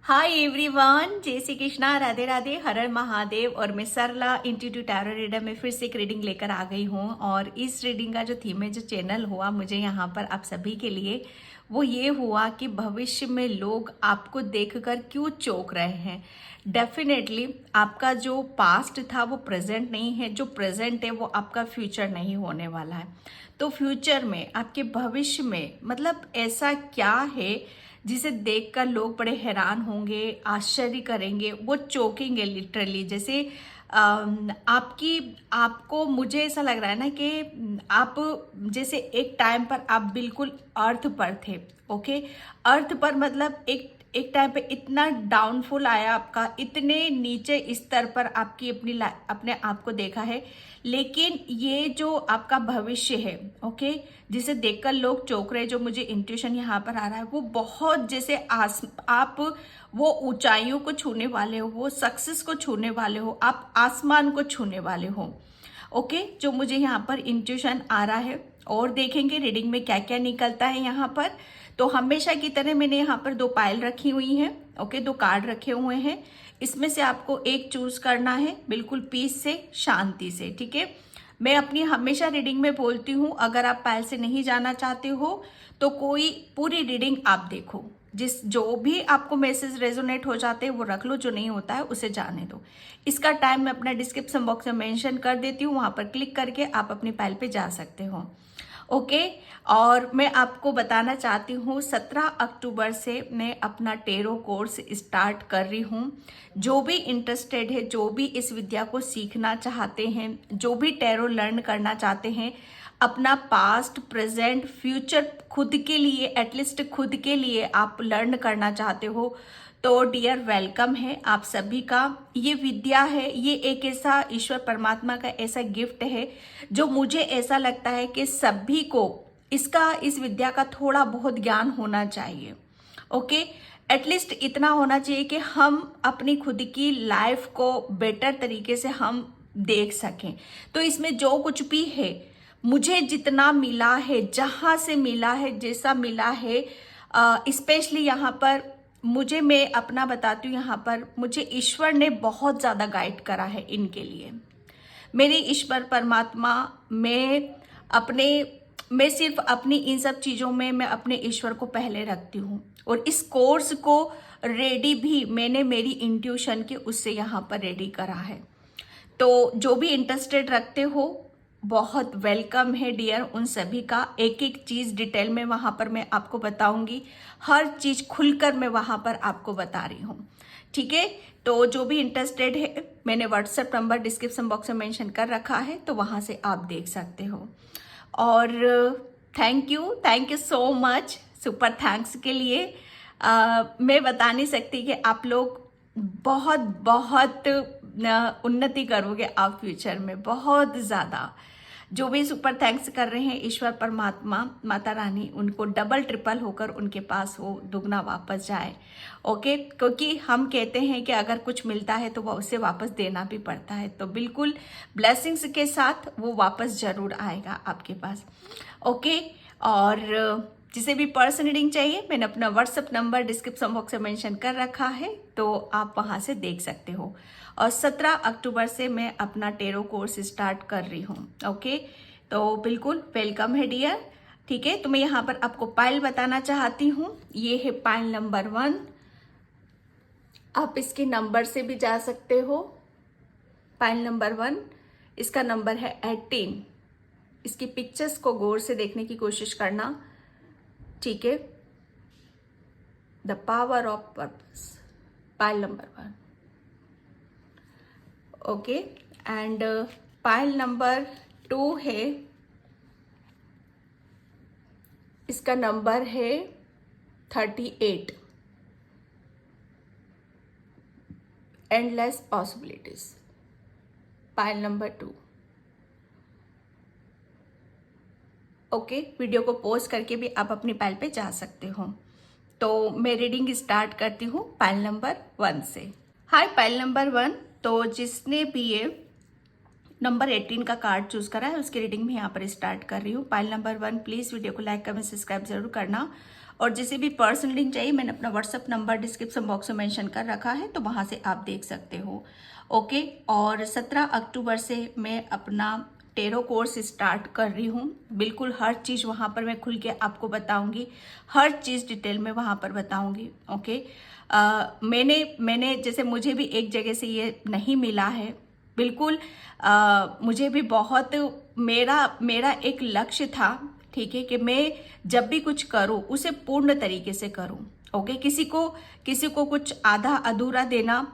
Hi everyone, जय श्री कृष्णा, राधे राधे, हर हर महादेव। और मैं सरला इंस्टीट्यूट टैरो रीडर में फिर से एक रीडिंग लेकर आ गई हूँ। और इस रीडिंग का जो थीम है, जो चैनल हुआ मुझे यहाँ पर आप सभी के लिए, वो ये हुआ कि भविष्य में लोग आपको देखकर क्यों चौंक रहे हैं। डेफिनेटली आपका जो पास्ट था वो प्रेजेंट नहीं है, जो प्रेजेंट है वो आपका फ्यूचर नहीं होने वाला है। तो फ्यूचर में आपके भविष्य में मतलब ऐसा क्या है जिसे देखकर लोग बड़े हैरान होंगे, आश्चर्य करेंगे, वो चौंकेंगे लिटरली। जैसे आपको मुझे ऐसा लग रहा है ना कि आप जैसे एक टाइम पर आप बिल्कुल अर्थ पर थे। ओके, अर्थ पर मतलब एक टाइम पे इतना डाउनफॉल आया आपका, इतने नीचे स्तर पर आपकी अपने आप को देखा है। लेकिन ये जो आपका भविष्य है, ओके, जिसे देखकर लोग चौंक रहे, जो मुझे इंट्यूशन यहाँ पर आ रहा है, वो बहुत जैसे आप वो ऊंचाइयों को छूने वाले हो, वो सक्सेस को छूने वाले हो, आप आसमान को छूने वाले हो। ओके, जो मुझे यहाँ पर इंट्यूशन आ रहा है। और देखेंगे रीडिंग में क्या क्या निकलता है यहाँ पर। तो हमेशा की तरह मैंने यहाँ पर दो पायल रखी हुई हैं। ओके, दो कार्ड रखे हुए हैं, इसमें से आपको एक चूज करना है, बिल्कुल पीस से, शांति से। ठीक है, मैं अपनी हमेशा रीडिंग में बोलती हूँ, अगर आप पायल से नहीं जाना चाहते हो तो कोई पूरी रीडिंग आप देखो, जो भी आपको मैसेज रेजोनेट हो जाते हैं वो रख लो, जो नहीं होता है उसे जाने दो। इसका टाइम मैं अपना डिस्क्रिप्शन बॉक्स में मेंशन कर देती हूँ, वहां पर क्लिक करके आप अपनी पायल पे जा सकते हो। ओके, और मैं आपको बताना चाहती हूँ 17 अक्टूबर से मैं अपना टेरो कोर्स स्टार्ट कर रही हूँ। जो भी इंटरेस्टेड है, जो भी इस विद्या को सीखना चाहते हैं, जो भी टेरो लर्न करना चाहते हैं, अपना पास्ट प्रेजेंट फ्यूचर खुद के लिए, एटलीस्ट खुद के लिए आप लर्न करना चाहते हो, तो डियर वेलकम है आप सभी का। ये विद्या है, ये एक ऐसा ईश्वर परमात्मा का ऐसा गिफ्ट है जो मुझे ऐसा लगता है कि सभी को इस विद्या का थोड़ा बहुत ज्ञान होना चाहिए। ओके, एटलीस्ट इतना होना चाहिए कि हम अपनी खुद की लाइफ को बेटर तरीके से हम देख सकें। तो इसमें जो कुछ भी है, मुझे जितना मिला है, जहां से मिला है, जैसा मिला है, स्पेशली यहाँ पर मुझे, मैं अपना बताती हूँ, यहाँ पर मुझे ईश्वर ने बहुत ज़्यादा गाइड करा है इनके लिए। मेरे ईश्वर परमात्मा, मैं सिर्फ अपनी इन सब चीज़ों में मैं अपने ईश्वर को पहले रखती हूँ। और इस कोर्स को रेडी भी मैंने मेरी इंट्यूशन के उससे यहाँ पर रेडी करा है। तो जो भी इंटरेस्टेड रखते हो, बहुत वेलकम है डियर उन सभी का। एक एक चीज़ डिटेल में वहाँ पर मैं आपको बताऊंगी, हर चीज़ खुलकर मैं वहाँ पर आपको बता रही हूँ। ठीक है, तो जो भी इंटरेस्टेड है, मैंने व्हाट्सएप नंबर डिस्क्रिप्शन बॉक्स में मेंशन कर रखा है, तो वहाँ से आप देख सकते हो। और thank you so much, super thanks के लिए। मैं बता नहीं सकती कि आप लोग बहुत बहुत उन्नति करोगे आप फ्यूचर में, बहुत ज़्यादा। जो भी सुपर थैंक्स कर रहे हैं, ईश्वर परमात्मा, माता रानी उनको डबल ट्रिपल होकर उनके पास वो दुगना वापस जाए। ओके, क्योंकि हम कहते हैं कि अगर कुछ मिलता है तो वह उसे वापस देना भी पड़ता है, तो बिल्कुल ब्लेसिंग्स के साथ वो वापस जरूर आएगा आपके पास। ओके, और जिसे भी पर्सन रीडिंग चाहिए, मैंने अपना व्हाट्सएप नंबर डिस्क्रिप्शन बॉक्स में मेंशन कर रखा है, तो आप वहां से देख सकते हो। और 17 अक्टूबर से मैं अपना टेरो कोर्स स्टार्ट कर रही हूँ। ओके, तो बिल्कुल वेलकम है डियर। ठीक है, तो मैं यहाँ पर आपको पायल बताना चाहती हूँ। ये है पायल नंबर 1। आप इसके नंबर से भी जा सकते हो। पायल नंबर 1, इसका नंबर है 18। इसकी पिक्चर्स को गौर से देखने की कोशिश करना। ठीक है, the power of purpose, pile number 1। Okay, and pile number 2 है, इसका नंबर है 38। Endless possibilities, pile number 2। Okay, video को पॉज करके भी आप अपनी पायल पे जा सकते हो। तो मैं रीडिंग स्टार्ट करती हूँ पायल नंबर 1 से। हाय पायल नंबर 1, तो जिसने भी ये नंबर 18 का कार्ड चूज करा है, उसकी रीडिंग में यहाँ पर स्टार्ट कर रही हूँ। पाइल नंबर 1, प्लीज वीडियो को लाइक कमेंट सब्सक्राइब जरूर करना। और जिसे भी पर्सनल लिंक चाहिए मैंने अपना व्हाट्सअप नंबर डिस्क्रिप्शन बॉक्स में मेंशन कर रखा है, तो वहाँ से आप देख सकते हो। ओके, और 17 अक्टूबर से मैं अपना टेरो कोर्स स्टार्ट कर रही हूँ। बिल्कुल हर चीज़ वहाँ पर मैं खुल के आपको बताऊँगी, हर चीज़ डिटेल में वहाँ पर बताऊँगी। ओके, मैंने जैसे मुझे भी एक जगह से ये नहीं मिला है, बिल्कुल मुझे भी बहुत मेरा एक लक्ष्य था, ठीक है, कि मैं जब भी कुछ करूँ उसे पूर्ण तरीके से करूँ। ओके, किसी को कुछ आधा अधूरा देना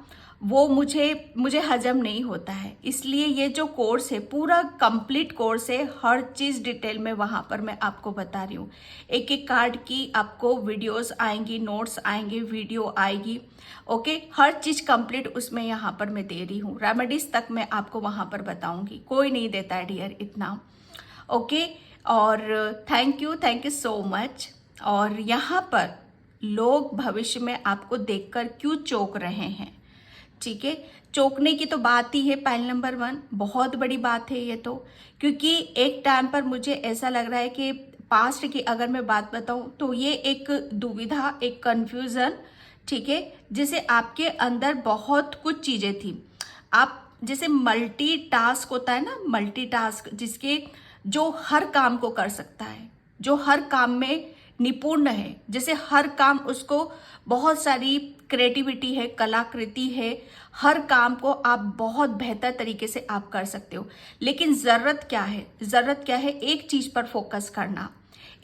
वो मुझे हजम नहीं होता है। इसलिए ये जो कोर्स है पूरा कंप्लीट कोर्स है, हर चीज़ डिटेल में वहाँ पर मैं आपको बता रही हूँ। एक एक कार्ड की आपको वीडियोस आएंगी, नोट्स आएंगे, वीडियो आएगी। ओके, हर चीज़ कंप्लीट उसमें यहाँ पर मैं दे रही हूँ। रेमेडीज तक मैं आपको वहाँ पर बताऊँगी, कोई नहीं देता है डियर इतना। ओके, और थैंक यू सो मच। और यहाँ पर लोग भविष्य में आपको देखकर क्यों चौंक रहे हैं, ठीक है, चौंकने की तो बात ही है पहल नंबर 1, बहुत बड़ी बात है ये तो, क्योंकि एक टाइम पर मुझे ऐसा लग रहा है कि पास्ट की अगर मैं बात बताऊं तो ये एक दुविधा, एक कंफ्यूजन, ठीक है, जैसे आपके अंदर बहुत कुछ चीजें थी। आप जैसे मल्टीटास्क होता है ना, मल्टीटास्क, जिसके जो हर काम को कर सकता है, जो हर काम में निपुण है, जैसे हर काम उसको बहुत सारी क्रिएटिविटी है, कलाकृति है, हर काम को आप बहुत बेहतर तरीके से आप कर सकते हो। लेकिन ज़रूरत क्या है, एक चीज़ पर फोकस करना,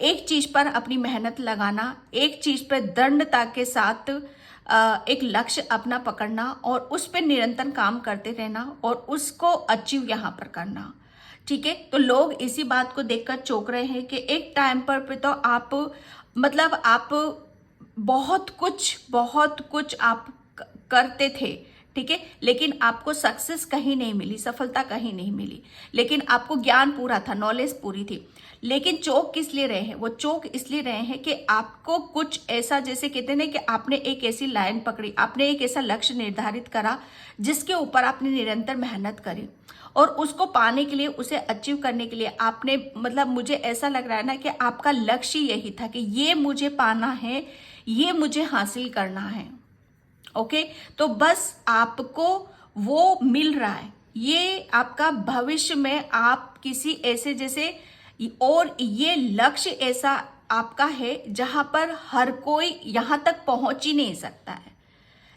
एक चीज़ पर अपनी मेहनत लगाना, एक चीज़ पर दृढ़ता के साथ एक लक्ष्य अपना पकड़ना और उस पर निरंतर काम करते रहना और उसको अचीव यहाँ पर करना, ठीक है। तो लोग इसी बात को देखकर चौंक रहे हैं कि एक टाइम पर तो आप आप बहुत कुछ आप करते थे, ठीक है, लेकिन आपको सक्सेस कहीं नहीं मिली, सफलता कहीं नहीं मिली, लेकिन आपको ज्ञान पूरा था, नॉलेज पूरी थी। लेकिन चौक किस लिए रहे हैं, वो चौक इसलिए रहे हैं कि आपको कुछ ऐसा, जैसे कहते हैं ना कि आपने एक ऐसी लाइन पकड़ी, आपने एक ऐसा लक्ष्य निर्धारित करा जिसके ऊपर आपने निरंतर मेहनत करी और उसको पाने के लिए, उसे अचीव करने के लिए आपने मुझे ऐसा लग रहा है ना कि आपका लक्ष्य यही था कि ये मुझे पाना है, ये मुझे हासिल करना है। ओके, तो बस आपको वो मिल रहा है, ये आपका भविष्य में आप किसी ऐसे जैसे, और ये लक्ष्य ऐसा आपका है जहां पर हर कोई यहां तक पहुंच ही नहीं सकता है।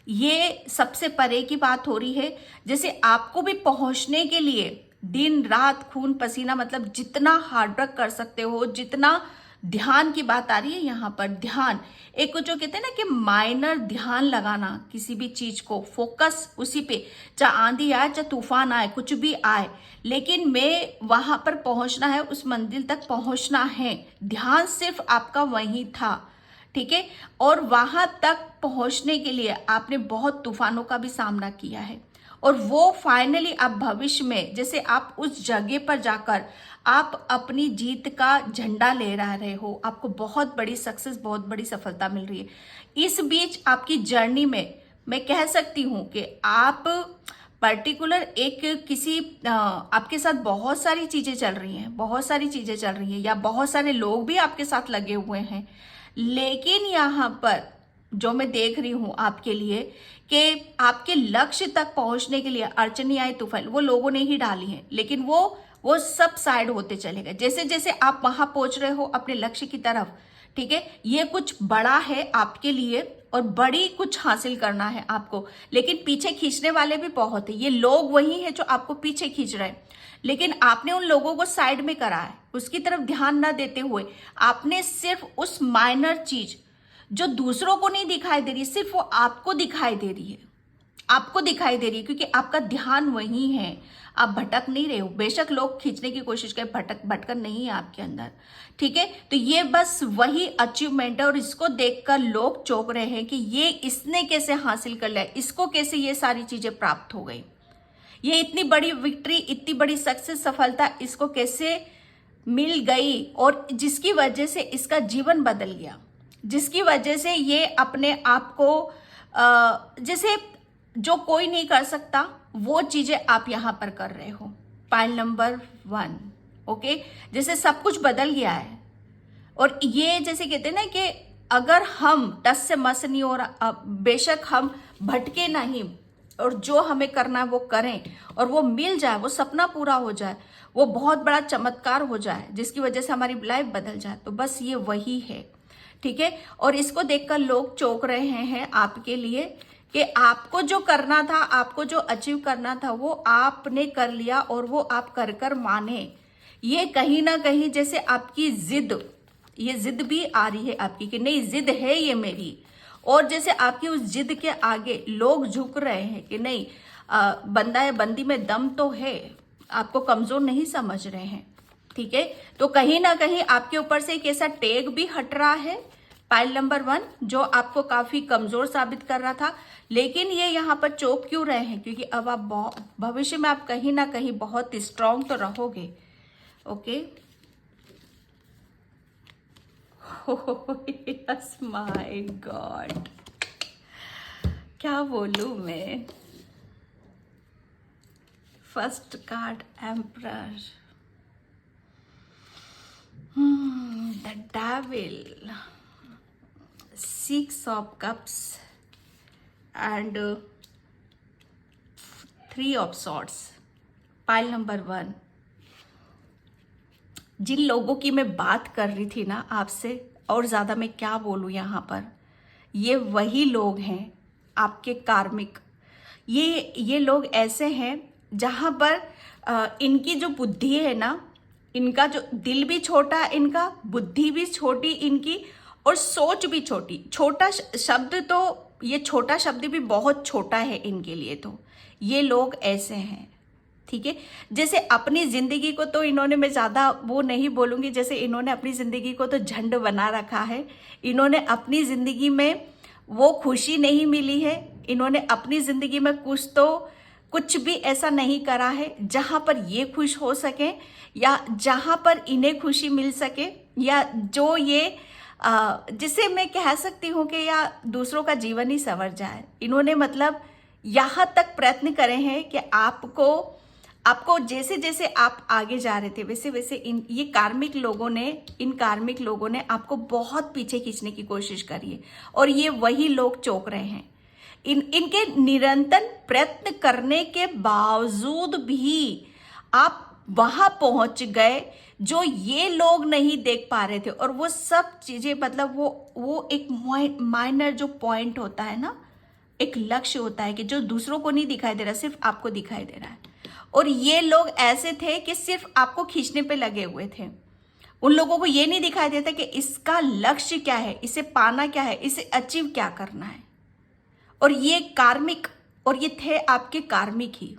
ये सबसे परे की बात हो रही है। जैसे आपको भी पहुंचने के लिए दिन रात खून पसीना, जितना हार्डवर्क कर सकते हो, जितना ध्यान की बात आ रही है यहाँ पर, ध्यान, एक जो कहते हैं ना कि माइनर ध्यान लगाना, किसी भी चीज को फोकस उसी पे, चाहे आंधी आए चाहे तूफान आए, कुछ भी आए, लेकिन मैं वहां पर पहुंचना है, उस मंजिल तक पहुंचना है। ध्यान सिर्फ आपका वही था, ठीक है, और वहां तक पहुंचने के लिए आपने बहुत तूफानों का भी सामना किया है और वो फाइनली आप भविष्य में, जैसे आप उस जगह पर जाकर आप अपनी जीत का झंडा लहरा रहे हो, आपको बहुत बड़ी सक्सेस, बहुत बड़ी सफलता मिल रही है। इस बीच आपकी जर्नी में मैं कह सकती हूं कि आप पर्टिकुलर एक किसी आपके साथ बहुत सारी चीजें चल रही हैं, बहुत सारी चीजें चल रही हैं, या बहुत सारे लोग भी आपके साथ लगे हुए हैं, लेकिन यहाँ पर जो मैं देख रही हूं आपके लिए कि आपके लक्ष्य तक पहुंचने के लिए अड़चने आए, तूफान वो लोगों ने ही डाली हैं, लेकिन वो सब साइड होते चले गए। जैसे जैसे आप वहां पहुंच रहे हो अपने लक्ष्य की तरफ, ठीक है, ये कुछ बड़ा है आपके लिए और बड़ी कुछ हासिल करना है आपको, लेकिन पीछे खींचने वाले भी बहुत है। ये लोग वही है जो आपको पीछे खींच रहे हैं, लेकिन आपने उन लोगों को साइड में करा है, उसकी तरफ ध्यान न देते हुए आपने सिर्फ उस माइनर चीज जो दूसरों को नहीं दिखाई दे रही, सिर्फ वो आपको दिखाई दे रही है, आपको दिखाई दे रही है, क्योंकि आपका ध्यान वही है, आप भटक नहीं रहे हो। बेशक लोग खींचने की कोशिश करें, भटकर नहीं है आपके अंदर, ठीक है। तो ये बस वही अचीवमेंट है और इसको देखकर लोग चौंक रहे हैं कि ये इसने कैसे हासिल कर लिया, इसको कैसे ये सारी चीजें प्राप्त हो गई, ये इतनी बड़ी विक्ट्री, इतनी बड़ी सक्सेस, सफलता इसको कैसे मिल गई, और जिसकी वजह से इसका जीवन बदल गया, जिसकी वजह से ये अपने आप को जैसे जो कोई नहीं कर सकता वो चीजें आप यहां पर कर रहे हो। पाइल नंबर 1, ओके, जैसे सब कुछ बदल गया है। और ये जैसे कहते हैं ना कि अगर हम टस से मस नहीं, और बेशक हम भटके नहीं, और जो हमें करना है वो करें, और वो मिल जाए, वो सपना पूरा हो जाए, वो बहुत बड़ा चमत्कार हो जाए जिसकी वजह से हमारी लाइफ बदल जाए, तो बस ये वही है। ठीक है। और इसको देखकर लोग चौंक रहे हैं आपके लिए कि आपको जो करना था, आपको जो अचीव करना था, वो आपने कर लिया, और वो आप कर कर माने। ये कहीं ना कहीं जैसे आपकी जिद, ये जिद भी आ रही है आपकी कि नहीं, जिद है ये मेरी, और जैसे आपकी उस जिद के आगे लोग झुक रहे हैं कि नहीं, बंदा या बंदी में दम तो है, आपको कमजोर नहीं समझ रहे हैं। ठीक है। तो कहीं ना कहीं आपके ऊपर से एक ऐसा टैग भी हट रहा है, पाइल नंबर 1, जो आपको काफी कमजोर साबित कर रहा था। लेकिन ये यहाँ पर चौंक क्यों रहे हैं? क्योंकि अब आप भविष्य में आप कहीं ना कहीं बहुत स्ट्रांग तो रहोगे। ओके। यस माय गॉड, क्या बोलूं मैं। First card emperor, the devil, 6 of cups and 3 of swords। Pile number 1, जिन लोगों की मैं बात कर रही थी ना आपसे, और ज्यादा मैं क्या बोलूं यहाँ पर, ये वही लोग हैं आपके कार्मिक। ये लोग ऐसे हैं जहां पर इनकी जो बुद्धि है ना, इनका जो दिल भी छोटा, इनका बुद्धि भी छोटी इनकी, और सोच भी छोटी। छोटा शब्द तो, ये छोटा शब्द भी बहुत छोटा है इनके लिए। तो ये लोग ऐसे हैं। ठीक है। जैसे अपनी जिंदगी को तो इन्होंने, मैं ज्यादा वो नहीं बोलूंगी, जैसे इन्होंने अपनी जिंदगी को तो झंड बना रखा है। इन्होंने अपनी जिंदगी में वो खुशी नहीं मिली है, इन्होंने अपनी जिंदगी में कुछ भी ऐसा नहीं करा है जहां पर ये खुश हो सके, या जहां पर इन्हें खुशी मिल सके, या जो ये जिसे मैं कह सकती हूँ कि या दूसरों का जीवन ही संवर जाए। इन्होंने मतलब यहाँ तक प्रयत्न करे हैं कि आपको जैसे जैसे आप आगे जा रहे थे, वैसे वैसे इन कार्मिक लोगों ने आपको बहुत पीछे खींचने की कोशिश करी है, और ये वही लोग चौंक रहे हैं। इनके निरंतर प्रयत्न करने के बावजूद भी आप वहां पहुंच गए जो ये लोग नहीं देख पा रहे थे। और वो सब चीजें, मतलब वो एक माइनर जो पॉइंट होता है ना, एक लक्ष्य होता है कि जो दूसरों को नहीं दिखाई दे रहा, सिर्फ आपको दिखाई दे रहा है। और ये लोग ऐसे थे कि सिर्फ आपको खींचने पे लगे हुए थे। उन लोगों को ये नहीं दिखाई देता कि इसका लक्ष्य क्या है, इसे पाना क्या है, इसे अचीव क्या करना है। और ये कार्मिक, और ये थे आपके कार्मिक ही।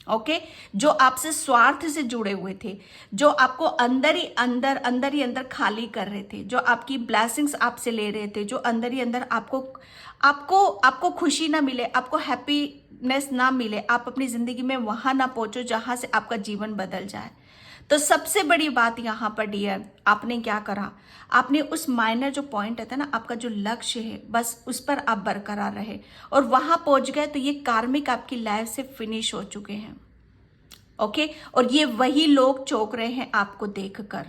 ओके। जो आपसे स्वार्थ से जुड़े हुए थे, जो आपको अंदर ही अंदर खाली कर रहे थे, जो आपकी ब्लेसिंग्स आपसे ले रहे थे, जो अंदर ही अंदर आपको खुशी ना मिले, आपको हैप्पीनेस ना मिले, आप अपनी जिंदगी में वहां ना पहुंचो जहां से आपका जीवन बदल जाए। तो सबसे बड़ी बात यहां पर डियर, आपने क्या करा, आपने उस माइनर जो पॉइंट था ना, आपका जो लक्ष्य है, बस उस पर आप बरकरार रहे, और वहां पहुंच गए। तो ये कार्मिक आपकी लाइफ से फिनिश हो चुके हैं। ओके। और ये वही लोग चौंक रहे हैं आपको देखकर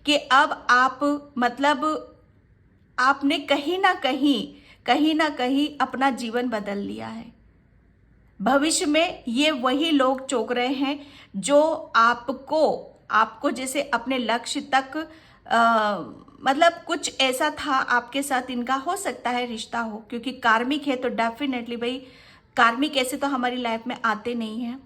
कि अब आप, मतलब आपने कहीं ना कहीं अपना जीवन बदल लिया है। भविष्य में ये वही लोग चौंक रहे हैं जो आपको जैसे अपने लक्ष्य तक, मतलब कुछ ऐसा था आपके साथ, इनका हो सकता है रिश्ता हो, क्योंकि कार्मिक है तो डेफिनेटली भाई, कार्मिक ऐसे तो हमारी लाइफ में आते नहीं हैं।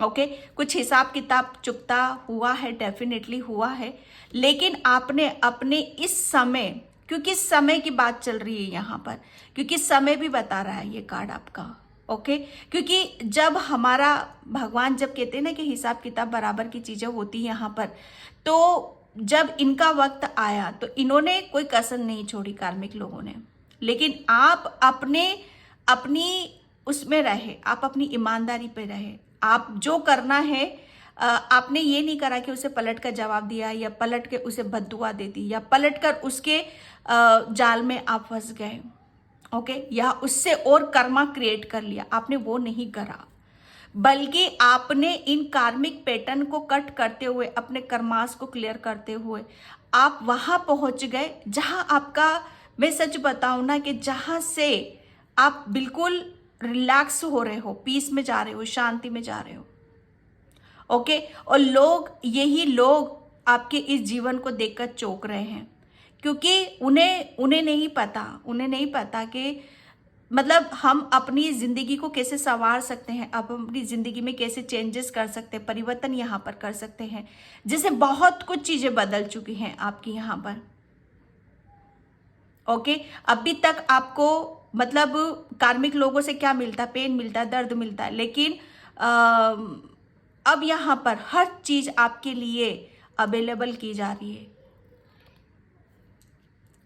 ओके। कुछ हिसाब किताब चुकता हुआ है, डेफिनेटली हुआ है, लेकिन आपने अपने इस समय, क्योंकि समय की बात चल रही है यहाँ पर, क्योंकि समय भी बता रहा है ये कार्ड आपका। ओके। क्योंकि जब हमारा भगवान जब कहते हैं ना कि हिसाब किताब बराबर की चीजें होती है यहाँ पर, तो जब इनका वक्त आया तो इन्होंने कोई कसर नहीं छोड़ी कार्मिक लोगों ने। लेकिन आप अपनी उसमें रहे, आप अपनी ईमानदारी पे रहे, आप जो करना है, आपने ये नहीं करा कि उसे पलट कर जवाब दिया, या पलट के उसे बद्दुआ दे दी, या पलट कर उसके जाल में आप फंस गए। ओके। या उससे और कर्मा क्रिएट कर लिया, आपने वो नहीं करा, बल्कि आपने इन कार्मिक पैटर्न को कट करते हुए, अपने कर्मास को क्लियर करते हुए, आप वहां पहुंच गए जहां आपका, मैं सच बताऊं ना, कि जहां से आप बिल्कुल रिलैक्स हो रहे हो, पीस में जा रहे हो, शांति में जा रहे हो। ओके, और यही लोग आपके इस जीवन को देखकर चौंक रहे हैं, क्योंकि उन्हें नहीं पता कि मतलब हम अपनी जिंदगी को कैसे संवार सकते हैं, आप अपनी जिंदगी में कैसे चेंजेस कर सकते हैं, परिवर्तन यहाँ पर कर सकते हैं, जिससे बहुत कुछ चीजें बदल चुकी हैं आपकी यहाँ पर। ओके, अभी तक आपको मतलब कार्मिक लोगों से क्या मिलता है? पेन मिलता है, दर्द मिलता है, लेकिन अब यहाँ पर हर चीज आपके लिए अवेलेबल की जा रही है।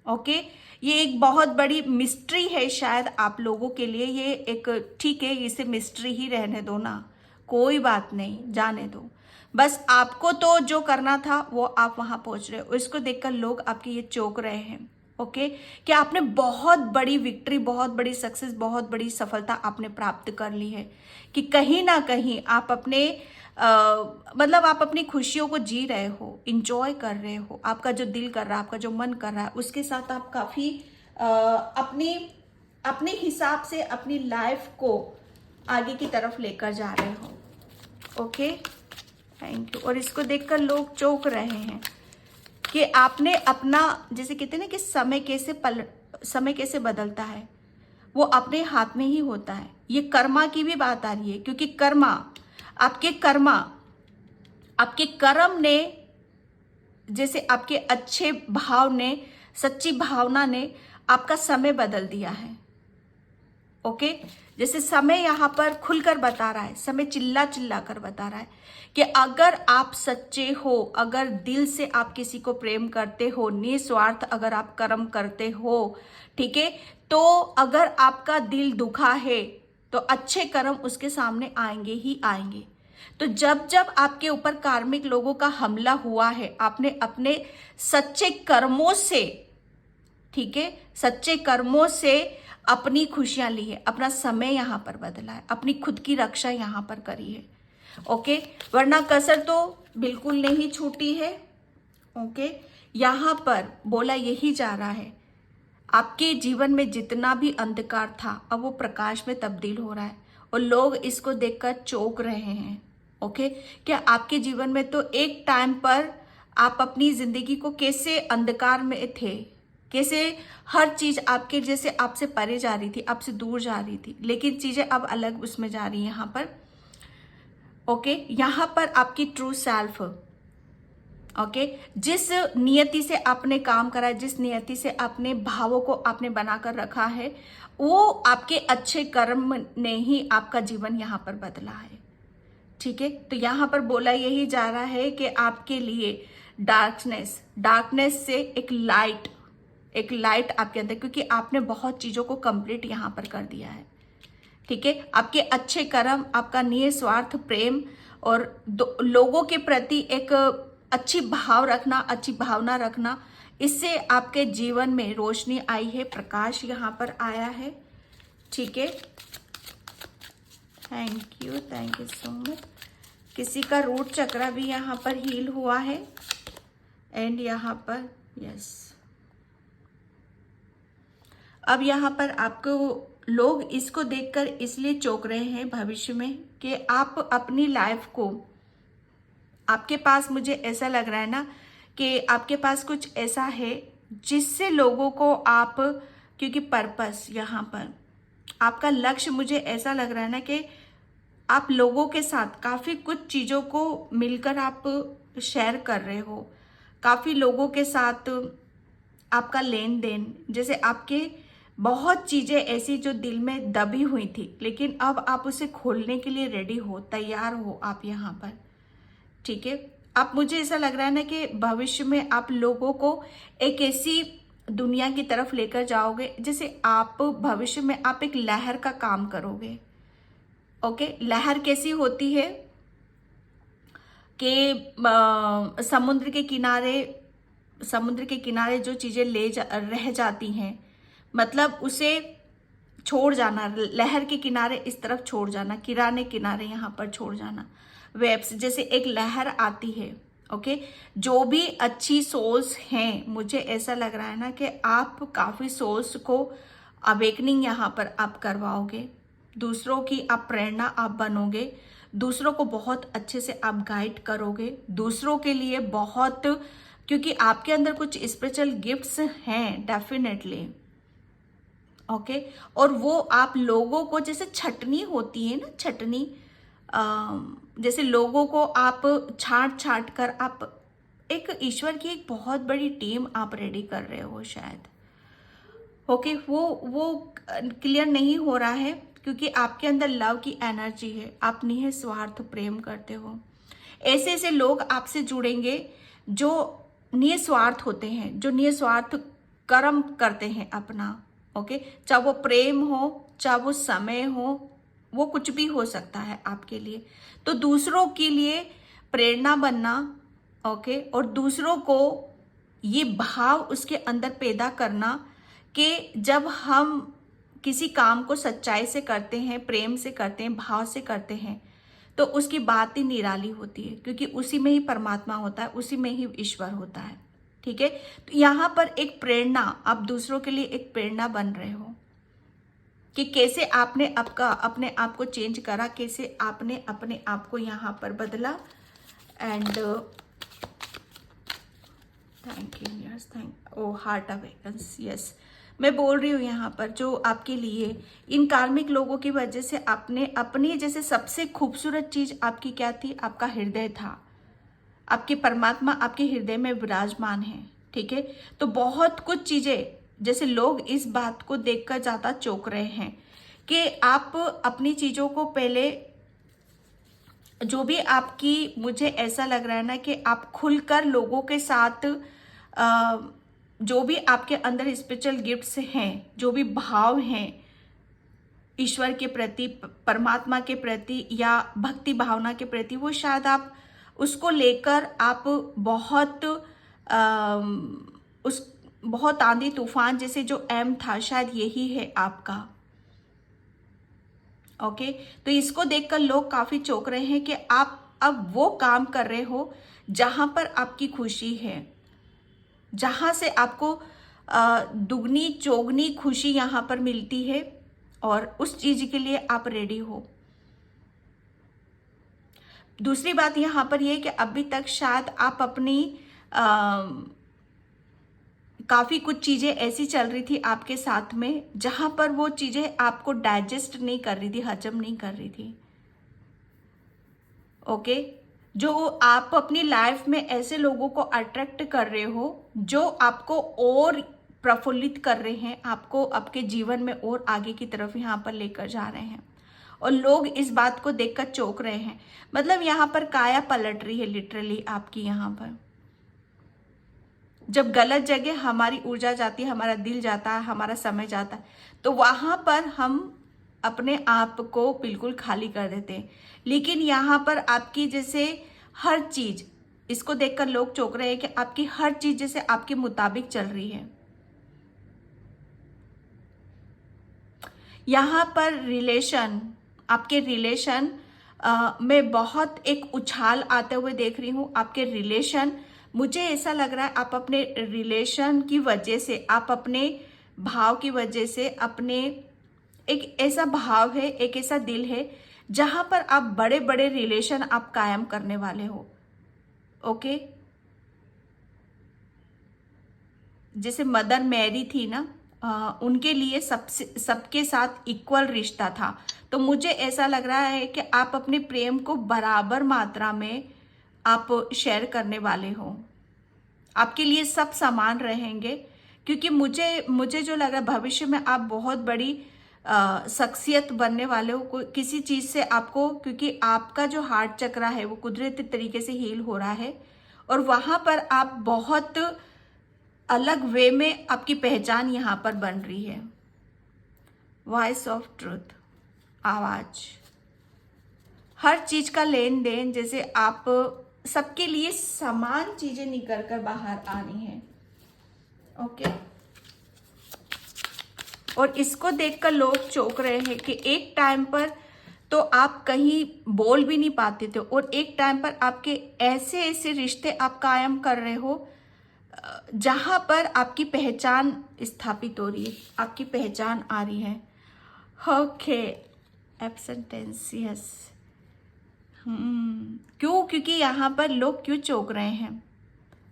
ओके, ये एक बहुत बड़ी मिस्ट्री है शायद आप लोगों के लिए। ये एक, ठीक है, इसे मिस्ट्री ही रहने दो ना, कोई बात नहीं, जाने दो। बस आपको तो जो करना था वो आप वहां पहुंच रहे हो, इसको देखकर लोग आपके ये चौंक रहे हैं। ओके, कि आपने बहुत बड़ी विक्ट्री, बहुत बड़ी सक्सेस, बहुत बड़ी सफलता आपने प्राप्त कर ली है, कि कहीं ना कहीं आप अपने मतलब आप अपनी खुशियों को जी रहे हो, इंजॉय कर रहे हो, आपका जो दिल कर रहा है, आपका जो मन कर रहा है, उसके साथ आप काफी अपनी अपने हिसाब से अपनी लाइफ को आगे की तरफ लेकर जा रहे हो। Okay, thank you. और इसको देखकर लोग चौंक रहे हैं कि आपने अपना, जैसे कहते हैं ना कि समय कैसे बदलता है, वो अपने हाथ में ही होता है। ये कर्मा की भी बात आ रही है, क्योंकि आपके कर्म ने, जैसे आपके अच्छे भाव ने, सच्ची भावना ने आपका समय बदल दिया है। ओके, जैसे समय यहाँ पर खुलकर बता रहा है, समय चिल्ला चिल्ला कर बता रहा है कि अगर आप सच्चे हो, अगर दिल से आप किसी को प्रेम करते हो, निस्वार्थ अगर आप कर्म करते हो, ठीक है, तो अगर आपका दिल दुखा है तो अच्छे कर्म उसके सामने आएंगे ही आएंगे। तो जब जब आपके ऊपर कार्मिक लोगों का हमला हुआ है, आपने अपने सच्चे कर्मों से, ठीक है, सच्चे कर्मों से अपनी खुशियां ली है, अपना समय यहां पर बदला है, अपनी खुद की रक्षा यहां पर करी है। ओके, वरना कसर तो बिल्कुल नहीं छूटी है। ओके, यहां पर बोला यही जा रहा है, आपके जीवन में जितना भी अंधकार था अब वो प्रकाश में तब्दील हो रहा है, और लोग इसको देखकर चौंक रहे हैं। ओके, क्या आपके जीवन में तो एक टाइम पर आप अपनी जिंदगी को कैसे अंधकार में थे, कैसे हर चीज आपके जैसे आपसे परे जा रही थी, आपसे दूर जा रही थी, लेकिन चीजें अब अलग उसमें जा रही हैं यहाँ पर। ओके, यहाँ पर आपकी ट्रू सेल्फ, ओके, जिस नियति से आपने काम करा है, जिस नियति से अपने भावों को आपने बनाकर रखा है, वो आपके अच्छे कर्म ने ही आपका जीवन यहाँ पर बदला है। ठीक है, तो यहाँ पर बोला यही जा रहा है कि आपके लिए डार्कनेस से एक लाइट आपके अंदर, क्योंकि आपने बहुत चीजों को कंप्लीट यहाँ पर कर दिया है। ठीक है, आपके अच्छे कर्म, आपका निस्वार्थ प्रेम और लोगों के प्रति एक अच्छी भावना रखना, इससे आपके जीवन में रोशनी आई है, प्रकाश यहाँ पर आया है। ठीक है, थैंक यू सो मच। किसी का रूट चक्र भी यहाँ पर हील हुआ है, एंड यहाँ पर यस। अब यहाँ पर आपको लोग इसको देखकर इसलिए चौंक रहे हैं भविष्य में कि आप अपनी लाइफ को, आपके पास, मुझे ऐसा लग रहा है ना कि आपके पास कुछ ऐसा है जिससे लोगों को आप, क्योंकि पर्पस यहाँ पर आपका लक्ष्य, मुझे ऐसा लग रहा है ना कि आप लोगों के साथ काफी कुछ चीजों को मिलकर आप शेयर कर रहे हो, काफी लोगों के साथ आपका लेन देन, जैसे आपके बहुत चीजें ऐसी जो दिल में दबी हुई थी, लेकिन अब आप उसे खोलने के लिए रेडी हो, तैयार हो आप यहाँ पर। ठीक है, आप, मुझे ऐसा लग रहा है ना कि भविष्य में आप लोगों को एक ऐसी दुनिया की तरफ लेकर जाओगे, जैसे आप भविष्य में आप एक लहर का काम करोगे। ओके, लहर कैसी होती है कि समुद्र के किनारे जो चीजें रह जाती हैं, मतलब उसे छोड़ जाना, लहर के किनारे इस तरफ छोड़ जाना, किनारे यहाँ पर छोड़ जाना। वेव्स, जैसे एक लहर आती है, ओके जो भी अच्छी सोल्स हैं, मुझे ऐसा लग रहा है ना कि आप काफ़ी सोल्स को अवेकनिंग यहाँ पर आप करवाओगे, दूसरों की आप प्रेरणा आप बनोगे, दूसरों को बहुत अच्छे से आप गाइड करोगे, दूसरों के लिए बहुत, क्योंकि आपके अंदर कुछ स्पिरिचुअल गिफ्ट्स हैं डेफिनेटली। ओके और वो आप लोगों को, जैसे छटनी होती है ना, छटनी जैसे लोगों को आप छांट छांट कर आप एक ईश्वर की एक बहुत बड़ी टीम आप रेडी कर रहे हो शायद। ओके वो क्लियर नहीं हो रहा है क्योंकि आपके अंदर लव की एनर्जी है, आप निस्वार्थ प्रेम करते हो। ऐसे ऐसे लोग आपसे जुड़ेंगे जो निस्वार्थ होते हैं, जो निस्वार्थ कर्म करते हैं अपना। ओके चाहे वो प्रेम हो, चाहे वो समय हो, वो कुछ भी हो सकता है आपके लिए। तो दूसरों के लिए प्रेरणा बनना, ओके और दूसरों को ये भाव उसके अंदर पैदा करना कि जब हम किसी काम को सच्चाई से करते हैं, प्रेम से करते हैं, भाव से करते हैं, तो उसकी बात ही निराली होती है, क्योंकि उसी में ही परमात्मा होता है, उसी में ही ईश्वर होता है। ठीक है, तो यहाँ पर एक प्रेरणा, आप दूसरों के लिए एक प्रेरणा बन रहे हो कि कैसे आपने अपने आप को चेंज करा, कैसे आपने अपने आप को यहाँ पर बदला। And thank you, yes thank, oh heart awakens, yes मैं बोल रही हूँ यहाँ पर जो आपके लिए इन कार्मिक लोगों की वजह से आपने अपनी, जैसे सबसे खूबसूरत चीज आपकी क्या थी, आपका हृदय था, आपके परमात्मा आपके हृदय में विराजमान है। ठीक है, तो बहुत कुछ चीजें, जैसे लोग इस बात को देखकर ज्यादा चौंक रहे हैं कि आप अपनी चीजों को पहले, जो भी आपकी, मुझे ऐसा लग रहा है ना कि आप खुलकर लोगों के साथ जो भी आपके अंदर स्पिरिचुअल गिफ्ट्स हैं, जो भी भाव हैं ईश्वर के प्रति, परमात्मा के प्रति या भक्ति भावना के प्रति, वो शायद आप उसको लेकर आप बहुत आंधी तूफान जैसे जो एम था, शायद यही है आपका। ओके तो इसको देखकर लोग काफी चौंक रहे हैं कि आप अब वो काम कर रहे हो जहां पर आपकी खुशी है, जहां से आपको दुगनी चौगनी खुशी यहां पर मिलती है, और उस चीज के लिए आप रेडी हो। दूसरी बात यहां पर यह कि अभी तक शायद आप अपनी काफी कुछ चीजें ऐसी चल रही थी आपके साथ में जहां पर वो चीजें आपको डाइजेस्ट नहीं कर रही थी, हजम नहीं कर रही थी। ओके जो आप अपनी लाइफ में ऐसे लोगों को अट्रैक्ट कर रहे हो जो आपको और प्रफुल्लित कर रहे हैं, आपको आपके जीवन में और आगे की तरफ यहाँ पर लेकर जा रहे हैं, और लोग इस बात को देखकर चौंक रहे हैं। मतलब यहाँ पर काया पलट रही है लिटरली आपकी। यहाँ पर जब गलत जगह हमारी ऊर्जा जाती है, हमारा दिल जाता है, हमारा समय जाता है, तो वहां पर हम अपने आप को बिल्कुल खाली कर देते हैं। लेकिन यहाँ पर आपकी जैसे हर चीज, इसको देखकर लोग चौंक रहे हैं कि आपकी हर चीज जैसे आपके मुताबिक चल रही है। यहाँ पर रिलेशन, आपके रिलेशन में बहुत एक उछाल आते हुए देख रही हूँ। आपके रिलेशन, मुझे ऐसा लग रहा है आप अपने रिलेशन की वजह से, आप अपने भाव की वजह से, अपने एक ऐसा भाव है, एक ऐसा दिल है जहां पर आप बड़े बड़े रिलेशन आप कायम करने वाले हो। ओके जैसे मदर मैरी थी ना, उनके लिए सबके साथ इक्वल रिश्ता था। तो मुझे ऐसा लग रहा है कि आप अपने प्रेम को बराबर मात्रा में आप शेयर करने वाले हो। आपके लिए सब समान रहेंगे, क्योंकि मुझे जो लग रहा है भविष्य में आप बहुत बड़ी शख्सियत बनने वाले हो किसी चीज से आपको, क्योंकि आपका जो हार्ट चक्रा है वो कुदरती तरीके से हील हो रहा है, और वहां पर आप बहुत अलग वे में आपकी पहचान यहाँ पर बन रही है। वॉइस ऑफ ट्रुथ, आवाज, हर चीज का लेन देन, जैसे आप सबके लिए समान चीजें निकल कर बाहर आनी है। ओके और इसको देखकर लोग चौंक रहे हैं कि एक टाइम पर तो आप कहीं बोल भी नहीं पाते थे, और एक टाइम पर आपके ऐसे ऐसे रिश्ते आप कायम कर रहे हो जहां पर आपकी पहचान स्थापित हो रही है, आपकी पहचान आ रही है। Okay, absent tense, yes. क्यों? क्योंकि यहाँ पर लोग क्यों चौंक रहे हैं?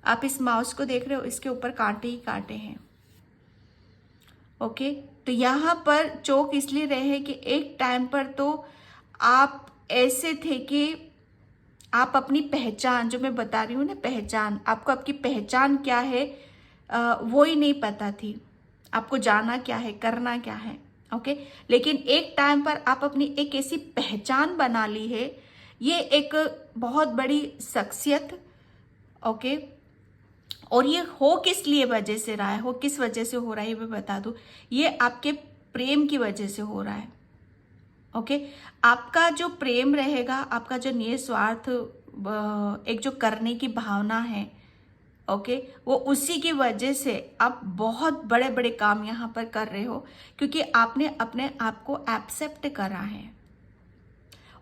आप इस माउस को देख रहे हो, इसके ऊपर कांटे ही कांटे हैं। ओके, तो यहाँ पर चौंक इसलिए रहे हैं कि एक टाइम पर तो आप ऐसे थे कि आप अपनी पहचान, जो मैं बता रही हूँ ना, पहचान, आपको आपकी पहचान क्या है वो ही नहीं पता थी। आपको जाना क्या है, करना क्या है। ओके, लेकिन एक टाइम पर आप अपनी एक ऐसी पहचान बना ली है, ये एक बहुत बड़ी शख्सियत। ओके, और ये हो किस लिए वजह से रहा है, हो किस वजह से हो रहा है ये मैं बता दूं। ये आपके प्रेम की वजह से हो रहा है। ओके, आपका जो प्रेम रहेगा, आपका जो निस्वार्थ एक जो करने की भावना है, ओके, वो उसी की वजह से आप बहुत बड़े बड़े काम यहाँ पर कर रहे हो, क्योंकि आपने अपने आप को एक्सेप्ट करा है।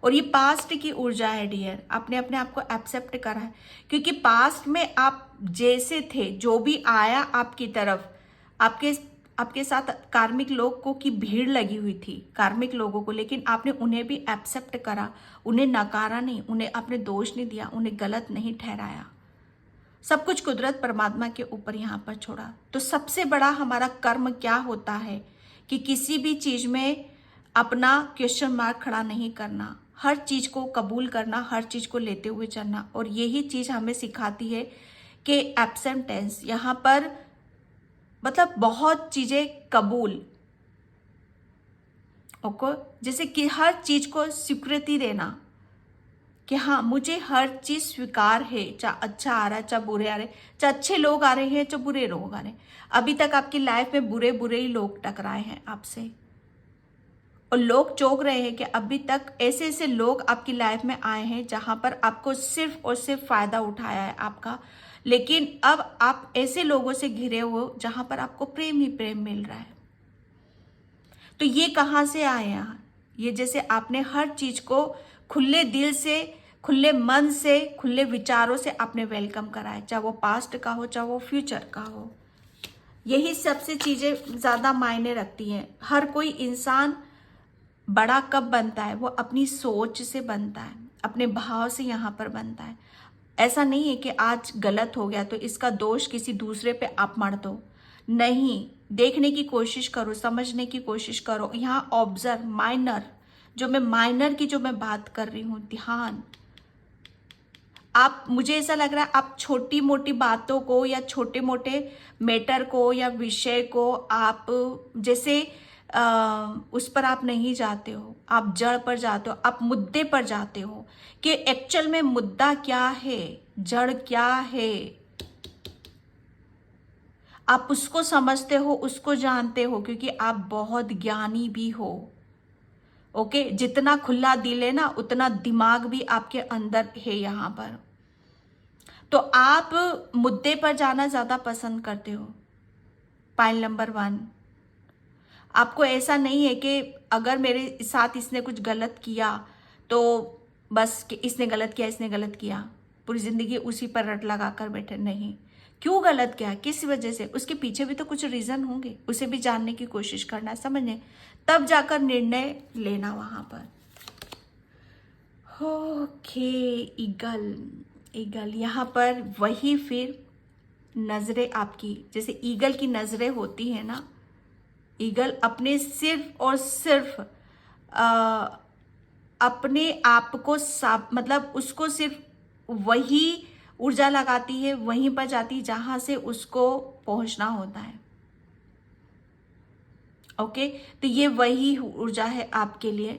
और ये पास्ट की ऊर्जा है डियर, आपने अपने आप को एक्सेप्ट करा है, क्योंकि पास्ट में आप जैसे थे, जो भी आया आपकी तरफ, आपके आपके साथ कार्मिक लोगों की भीड़ लगी हुई थी, कार्मिक लोगों को, लेकिन आपने उन्हें भी एक्सेप्ट करा, उन्हें नकारा नहीं, उन्हें आपने दोष नहीं दिया, उन्हें गलत नहीं ठहराया। सब कुछ कुदरत परमात्मा के ऊपर यहाँ पर छोड़ा। तो सबसे बड़ा हमारा कर्म क्या होता है कि किसी भी चीज में अपना क्वेश्चन मार्क खड़ा नहीं करना, हर चीज को कबूल करना, हर चीज को लेते हुए चलना। और यही चीज हमें सिखाती है कि एब्सेंट टेंस यहाँ पर मतलब बहुत चीजें कबूल, ओके, जैसे कि हर चीज को स्वीकृति देना कि हाँ, मुझे हर चीज स्वीकार है, चाहे अच्छा आ रहा है, चाहे बुरे आ रहे, चाहे अच्छे लोग आ रहे हैं, चाहे बुरे लोग आ रहे हैं। अभी तक आपकी लाइफ में बुरे बुरे ही लोग टकराए हैं आपसे, और लोग चौंक रहे हैं कि अभी तक ऐसे ऐसे लोग आपकी लाइफ में आए हैं जहां पर आपको सिर्फ और सिर्फ फायदा उठाया है आपका, लेकिन अब आप ऐसे लोगों से घिरे हो जहां पर आपको प्रेम ही प्रेम मिल रहा है। तो ये कहाँ से आए यहाँ? ये जैसे आपने हर चीज को खुले दिल से, खुले मन से, खुले विचारों से आपने वेलकम कराया, चाहे वो पास्ट का हो, चाहे वो फ्यूचर का हो। यही सबसे चीजें ज्यादा मायने रखती हैं। हर कोई इंसान बड़ा कब बनता है? वो अपनी सोच से बनता है, अपने भाव से यहाँ पर बनता है। ऐसा नहीं है कि आज गलत हो गया तो इसका दोष किसी दूसरे पे आप मर दो, नहीं। देखने की कोशिश करो, समझने की कोशिश करो। यहाँ ऑब्जर्व, माइनर, जो मैं माइनर की जो मैं बात कर रही हूँ, ध्यान। आप, मुझे ऐसा लग रहा है आप छोटी मोटी बातों को या छोटे मोटे मैटर को या विषय को आप जैसे उस पर आप नहीं जाते हो, आप जड़ पर जाते हो, आप मुद्दे पर जाते हो कि एक्चुअल में मुद्दा क्या है, जड़ क्या है। आप उसको समझते हो, उसको जानते हो, क्योंकि आप बहुत ज्ञानी भी हो। ओके, जितना खुला दिल है ना, उतना दिमाग भी आपके अंदर है यहाँ पर। तो आप मुद्दे पर जाना ज्यादा पसंद करते हो। पॉइंट नंबर 1, आपको ऐसा नहीं है कि अगर मेरे साथ इसने कुछ गलत किया तो बस कि इसने गलत किया, इसने गलत किया, पूरी जिंदगी उसी पर रट लगा कर बैठे। नहीं, क्यों गलत किया, किस वजह से, उसके पीछे भी तो कुछ रीजन होंगे, उसे भी जानने की कोशिश करना, समझने, तब जाकर निर्णय लेना वहां पर। ओके, ईगल, ईगल यहाँ पर वही फिर नजरें आपकी, जैसे ईगल की नजरें होती है ना, ईगल अपने सिर्फ और सिर्फ अपने आप को मतलब उसको सिर्फ वही ऊर्जा लगाती है, वहीं पर जाती है जहां से उसको पहुंचना होता है। ओके, तो ये वही ऊर्जा है आपके लिए।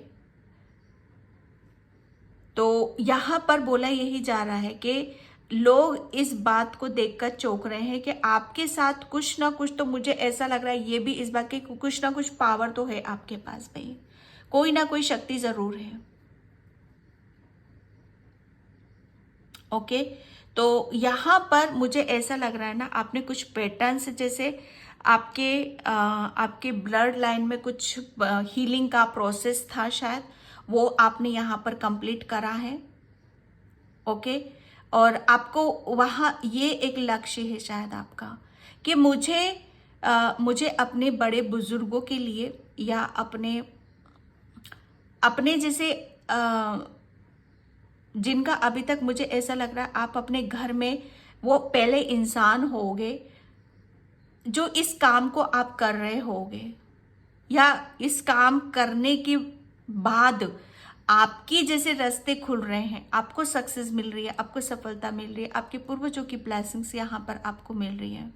तो यहां पर बोला यही जा रहा है कि लोग इस बात को देखकर चौंक रहे हैं कि आपके साथ कुछ ना कुछ, तो मुझे ऐसा लग रहा है ये भी इस बात की कुछ ना कुछ पावर तो है आपके पास भाई, कोई ना कोई शक्ति जरूर है। ओके, तो यहाँ पर मुझे ऐसा लग रहा है ना, आपने कुछ पैटर्न्स, जैसे आपके ब्लड लाइन में कुछ हीलिंग का प्रोसेस था शायद, वो आपने यहाँ पर कंप्लीट करा है। ओके, और आपको वहाँ ये एक लक्ष्य है शायद आपका कि मुझे अपने बड़े बुजुर्गों के लिए या अपने अपने जैसे जिनका अभी तक मुझे ऐसा लग रहा है आप अपने घर में वो पहले इंसान होगे जो इस काम को आप कर रहे होगे, या इस काम करने के बाद आपकी जैसे रास्ते खुल रहे हैं, आपको सक्सेस मिल रही है, आपको सफलता मिल रही है, आपके पूर्वजों की ब्लेसिंग्स यहाँ पर आपको मिल रही है।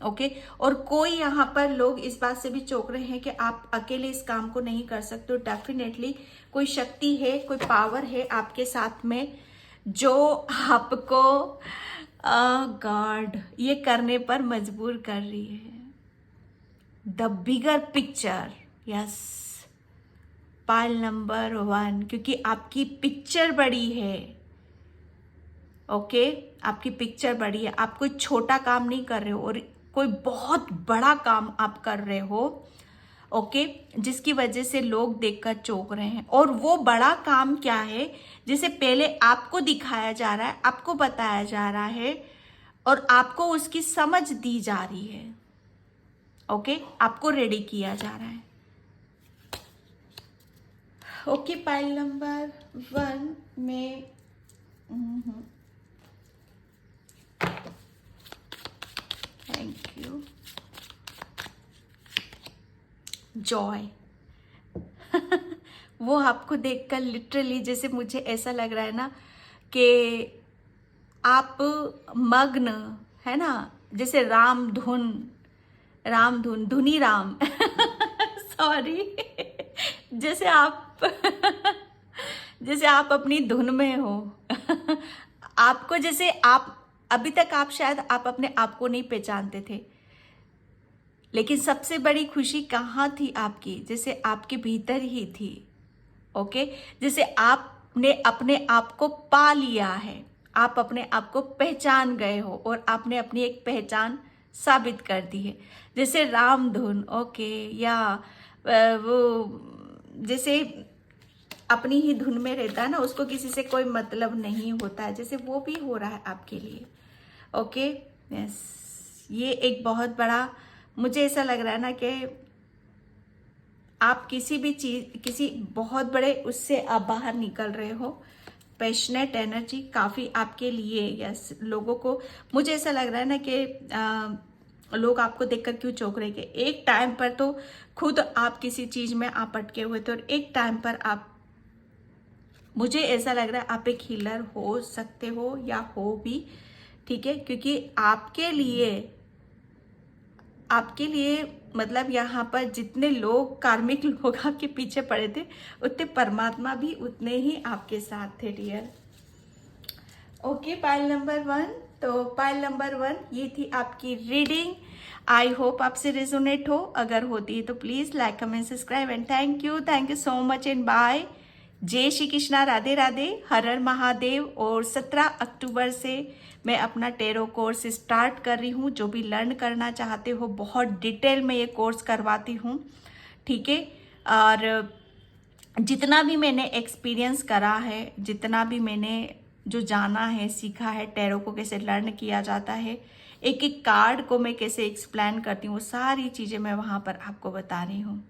ओके, और कोई यहाँ पर लोग इस बात से भी चौंक रहे हैं कि आप अकेले इस काम को नहीं कर सकते हो। डेफिनेटली कोई शक्ति है, कोई पावर है आपके साथ में जो आपको गॉड ये करने पर मजबूर कर रही है। The bigger picture, yes, pile number 1, क्योंकि आपकी पिक्चर बड़ी है। ओके, आपकी पिक्चर बड़ी है, आप कोई छोटा काम नहीं कर रहे हो और कोई बहुत बड़ा काम आप कर रहे हो। ओके, जिसकी वजह से लोग देखकर चौंक रहे हैं। और वो बड़ा काम क्या है जिसे पहले आपको दिखाया जा रहा है, आपको बताया जा रहा है और आपको उसकी समझ दी जा रही है। ओके, आपको रेडी किया जा रहा है। ओके, पाइल नंबर 1 में थैंक यू, जॉय। वो आपको देखकर लिटरली जैसे मुझे ऐसा लग रहा है ना कि आप मग्न है ना, जैसे राम धुन धुनी राम सॉरी जैसे आप अपनी धुन में हो। आपको जैसे आप अभी तक आप शायद आप अपने आप को नहीं पहचानते थे, लेकिन सबसे बड़ी खुशी कहाँ थी आपकी, जैसे आपके भीतर ही थी। ओके, जैसे आपने अपने आप को पा लिया है, आप अपने आप को पहचान गए हो और आपने अपनी एक पहचान साबित कर दी है। जैसे रामधुन, ओके, या वो जैसे अपनी ही धुन में रहता है ना, उसको किसी से कोई मतलब नहीं होता है, जैसे वो भी हो रहा है आपके लिए। ओके, यस, ये एक बहुत बड़ा मुझे ऐसा लग रहा है ना कि आप किसी भी चीज, किसी बहुत बड़े उससे आप बाहर निकल रहे हो। पैशनेट एनर्जी काफ़ी आपके लिए, यस, लोगों को मुझे ऐसा लग रहा है ना कि लोग आपको देखकर क्यों चौंक रहे कि एक टाइम पर तो खुद आप किसी चीज़ में आप अटके हुए थे और एक टाइम पर आप, मुझे ऐसा लग रहा है आप एक हीलर हो सकते हो या हो भी, ठीक है, क्योंकि आपके लिए मतलब यहाँ पर जितने लोग कार्मिक लोग आपके पीछे पड़े थे, उतने परमात्मा भी उतने ही आपके साथ थे डियर। ओके, पाइल नंबर 1, तो पाइल नंबर 1 ये थी आपकी रीडिंग। आई होप आपसे रेजोनेट हो, अगर होती है तो please like comment subscribe and thank you so much and bye. जय श्री कृष्णा, राधे राधे, हर हर महादेव। और 17 अक्टूबर से मैं अपना टेरो कोर्स स्टार्ट कर रही हूँ। जो भी लर्न करना चाहते हो बहुत डिटेल में ये कोर्स करवाती हूँ, ठीक है। और जितना भी मैंने एक्सपीरियंस करा है, जितना भी मैंने जो जाना है, सीखा है, टेरो को कैसे लर्न किया जाता है, एक एक कार्ड को मैं कैसे एक्सप्लेन करती हूँ, वो सारी चीज़ें मैं वहाँ पर आपको बता रही हूँ।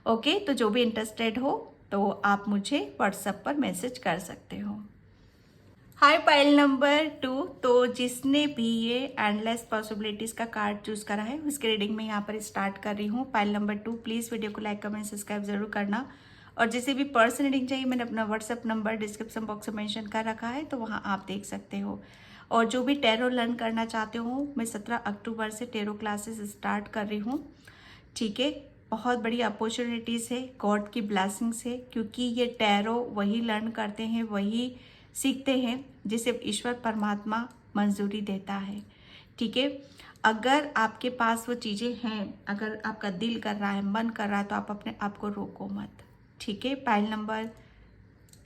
ओके, तो जो भी इंटरेस्टेड हो तो आप मुझे व्हाट्सएप पर मैसेज कर सकते हो। हाय पाइल नंबर 2, तो जिसने भी ये एंडलेस पॉसिबिलिटीज़ का कार्ड चूज़ करा है उसकी रीडिंग में यहाँ पर स्टार्ट कर रही हूँ। पाइल नंबर 2, प्लीज़ वीडियो को लाइक कमेंट सब्सक्राइब जरूर करना। और जिसे भी पर्सनल रीडिंग चाहिए मैंने अपना व्हाट्सएप नंबर डिस्क्रिप्शन बॉक्स में मेंशन कर रखा है, तो वहाँ आप देख सकते हो। और जो भी टेरो लर्न करना चाहते हो, मैं 17 अक्टूबर से टेरो क्लासेस स्टार्ट कर रही हूँ, ठीक है। बहुत बड़ी अपॉर्चुनिटीज़ है, गॉड की ब्लेसिंग्स है, क्योंकि ये टेरो वही लर्न करते हैं, वही सीखते हैं जिसे ईश्वर परमात्मा मंजूरी देता है, ठीक है। अगर आपके पास वो चीज़ें हैं, अगर आपका दिल कर रहा है, मन कर रहा है, तो आप अपने आप को रोको मत, ठीक है। पाइल नंबर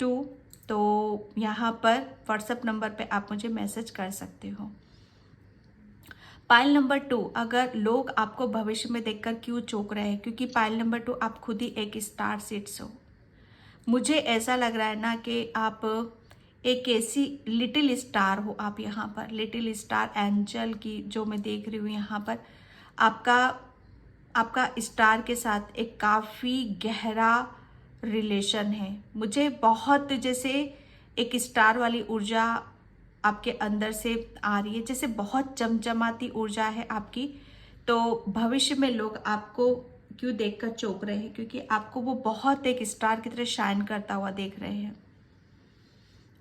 2, तो यहाँ पर व्हाट्सएप नंबर पे आप मुझे मैसेज कर सकते हो। पाइल नंबर 2, अगर लोग आपको भविष्य में देखकर क्यों चौंक रहे हैं, क्योंकि पाइल नंबर 2 आप खुद ही एक स्टार सीड्स हो। मुझे ऐसा लग रहा है ना कि आप एक ऐसी लिटिल स्टार हो, आप यहाँ पर लिटिल स्टार एंजल की जो मैं देख रही हूँ यहाँ पर, आपका स्टार के साथ एक काफ़ी गहरा रिलेशन है। मुझे बहुत जैसे एक स्टार वाली ऊर्जा आपके अंदर से आ रही है, जैसे बहुत चमचमाती ऊर्जा है आपकी। तो भविष्य में लोग आपको क्यों देखकर चौंक रहे हैं, क्योंकि आपको वो बहुत एक स्टार की तरह शाइन करता हुआ देख रहे हैं।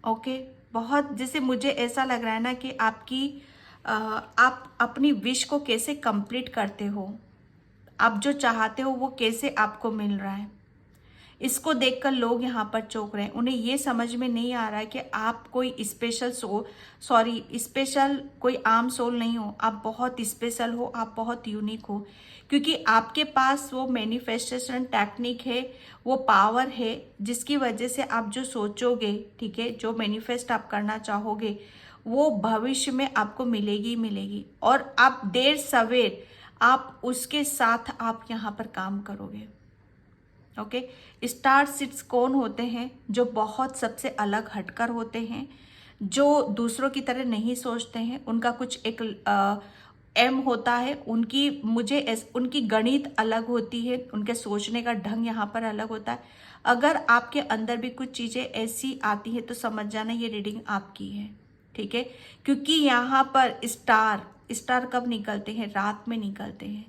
ओके, बहुत जैसे मुझे ऐसा लग रहा है ना कि आप अपनी विश को कैसे कंप्लीट करते हो, आप जो चाहते हो वो कैसे आपको मिल रहा है, इसको देखकर लोग यहाँ पर चौंक रहे हैं। उन्हें ये समझ में नहीं आ रहा है कि आप कोई स्पेशल कोई आम सोल नहीं हो, आप बहुत स्पेशल हो, आप बहुत यूनिक हो, क्योंकि आपके पास वो मैनिफेस्टेशन टेक्निक है, वो पावर है, जिसकी वजह से आप जो सोचोगे, ठीक है, जो मैनिफेस्ट आप करना चाहोगे वो भविष्य में आपको मिलेगी मिलेगी। और आप देर सवेर आप उसके साथ आप यहाँ पर काम करोगे। ओके, स्टार सीड्स कौन होते हैं? जो बहुत सबसे अलग हटकर होते हैं, जो दूसरों की तरह नहीं सोचते हैं, उनका कुछ एक एम होता है, उनकी गणित अलग होती है, उनके सोचने का ढंग यहाँ पर अलग होता है। अगर आपके अंदर भी कुछ चीज़ें ऐसी आती है तो समझ जाना ये रीडिंग आपकी है, ठीक है, क्योंकि यहाँ पर स्टार कब निकलते हैं? रात में निकलते हैं,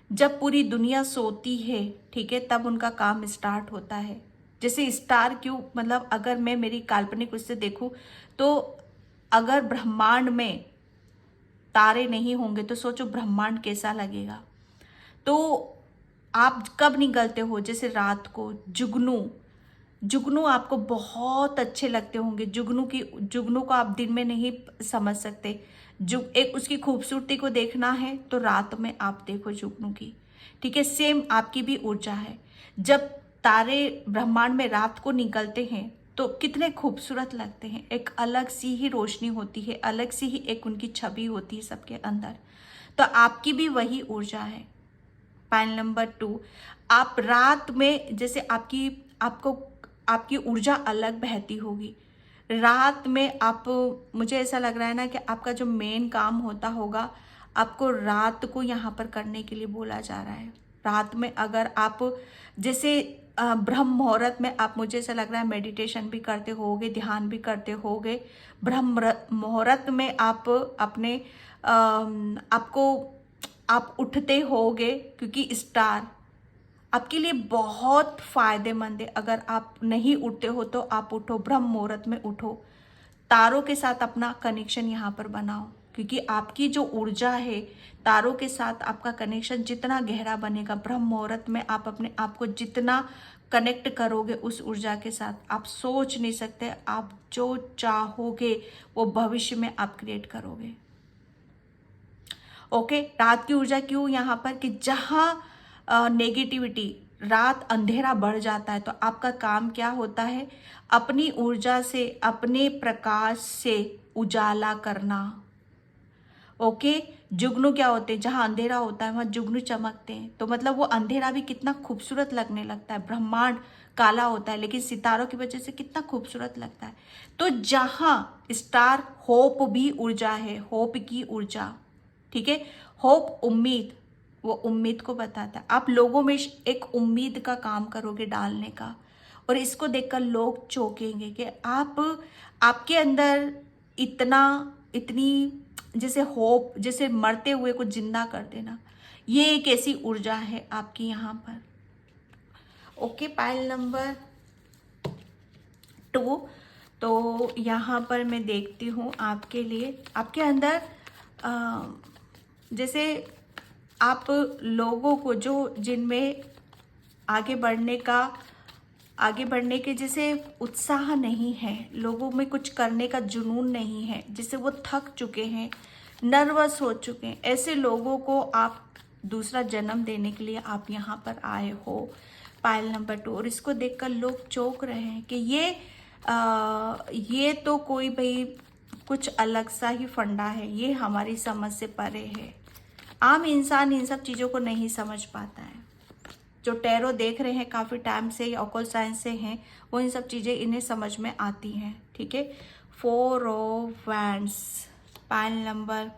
जब पूरी दुनिया सोती है, ठीक है, तब उनका काम स्टार्ट होता है। जैसे स्टार क्यों, मतलब अगर मैं मेरी काल्पनिक उससे देखूं तो अगर ब्रह्मांड में तारे नहीं होंगे तो सोचो ब्रह्मांड कैसा लगेगा। तो आप कब निकलते हो? जैसे रात को। जुगनू आपको बहुत अच्छे लगते होंगे। जुगनू को आप दिन में नहीं समझ सकते। एक उसकी खूबसूरती को देखना है तो रात में आप देखो जुगनू की, ठीक है। सेम आपकी भी ऊर्जा है। जब तारे ब्रह्मांड में रात को निकलते हैं तो कितने खूबसूरत लगते हैं, एक अलग सी ही रोशनी होती है, अलग सी ही एक उनकी छवि होती है सबके अंदर। तो आपकी भी वही ऊर्जा है। पाइल नंबर 2, आप रात में जैसे आपकी ऊर्जा अलग बहती होगी रात में। मुझे ऐसा लग रहा है ना कि आपका जो मेन काम होता होगा, आपको रात को यहाँ पर करने के लिए बोला जा रहा है। रात में अगर आप जैसे ब्रह्म मुहूर्त में आप, मुझे ऐसा लग रहा है मेडिटेशन भी करते होगे, ध्यान भी करते होगे। ब्रह्म मुहूर्त में आप अपने आप उठते होगे, क्योंकि स्टार आपके लिए बहुत फायदेमंद है। अगर आप नहीं उठते हो तो आप उठो, ब्रह्म मुहूर्त में उठो, तारों के साथ अपना कनेक्शन यहाँ पर बनाओ, क्योंकि आपकी जो ऊर्जा है, तारों के साथ आपका कनेक्शन जितना गहरा बनेगा, ब्रह्म मुहूर्त में आप अपने आप को जितना कनेक्ट करोगे उस ऊर्जा के साथ, आप सोच नहीं सकते। आप जो चाहोगे वो भविष्य में आप क्रिएट करोगे। ओके, रात की ऊर्जा क्यों यहाँ पर कि जहाँ नेगेटिविटी, रात अंधेरा बढ़ जाता है, तो आपका काम क्या होता है? अपनी ऊर्जा से, अपने प्रकाश से उजाला करना। ओके, जुगनू क्या होते हैं? जहाँ अंधेरा होता है वहाँ जुगनू चमकते हैं, तो मतलब वो अंधेरा भी कितना खूबसूरत लगने लगता है। ब्रह्मांड काला होता है लेकिन सितारों की वजह से कितना खूबसूरत लगता है। तो जहाँ स्टार, होप भी ऊर्जा है, होप की ऊर्जा, ठीक है। होप उम्मीद, वो उम्मीद को बताता है। आप लोगों में एक उम्मीद का काम करोगे डालने का, और इसको देखकर लोग चौंकेंगे कि आपके अंदर इतनी जैसे होप, जैसे मरते हुए को जिंदा कर देना, ये एक ऐसी ऊर्जा है आपकी यहाँ पर। ओके, पाइल नंबर 2, तो यहाँ पर मैं देखती हूँ आपके लिए, आपके अंदर जैसे आप लोगों को जिनमें आगे बढ़ने के जैसे उत्साह नहीं है, लोगों में कुछ करने का जुनून नहीं है, जिससे वो थक चुके हैं, नर्वस हो चुके हैं, ऐसे लोगों को आप दूसरा जन्म देने के लिए आप यहाँ पर आए हो। पाइल नंबर 2, और इसको देखकर लोग चौंक रहे हैं कि ये तो कोई भाई कुछ अलग सा ही फंडा है, ये हमारी समझ से परे है। आम इंसान इन सब चीज़ों को नहीं समझ पाता है। जो टैरो देख रहे हैं काफ़ी टाइम से या ऑकल्ट साइंस से हैं, वो इन सब चीज़ें इन्हें समझ में आती हैं। ठीक है, 4 of wands, pile number,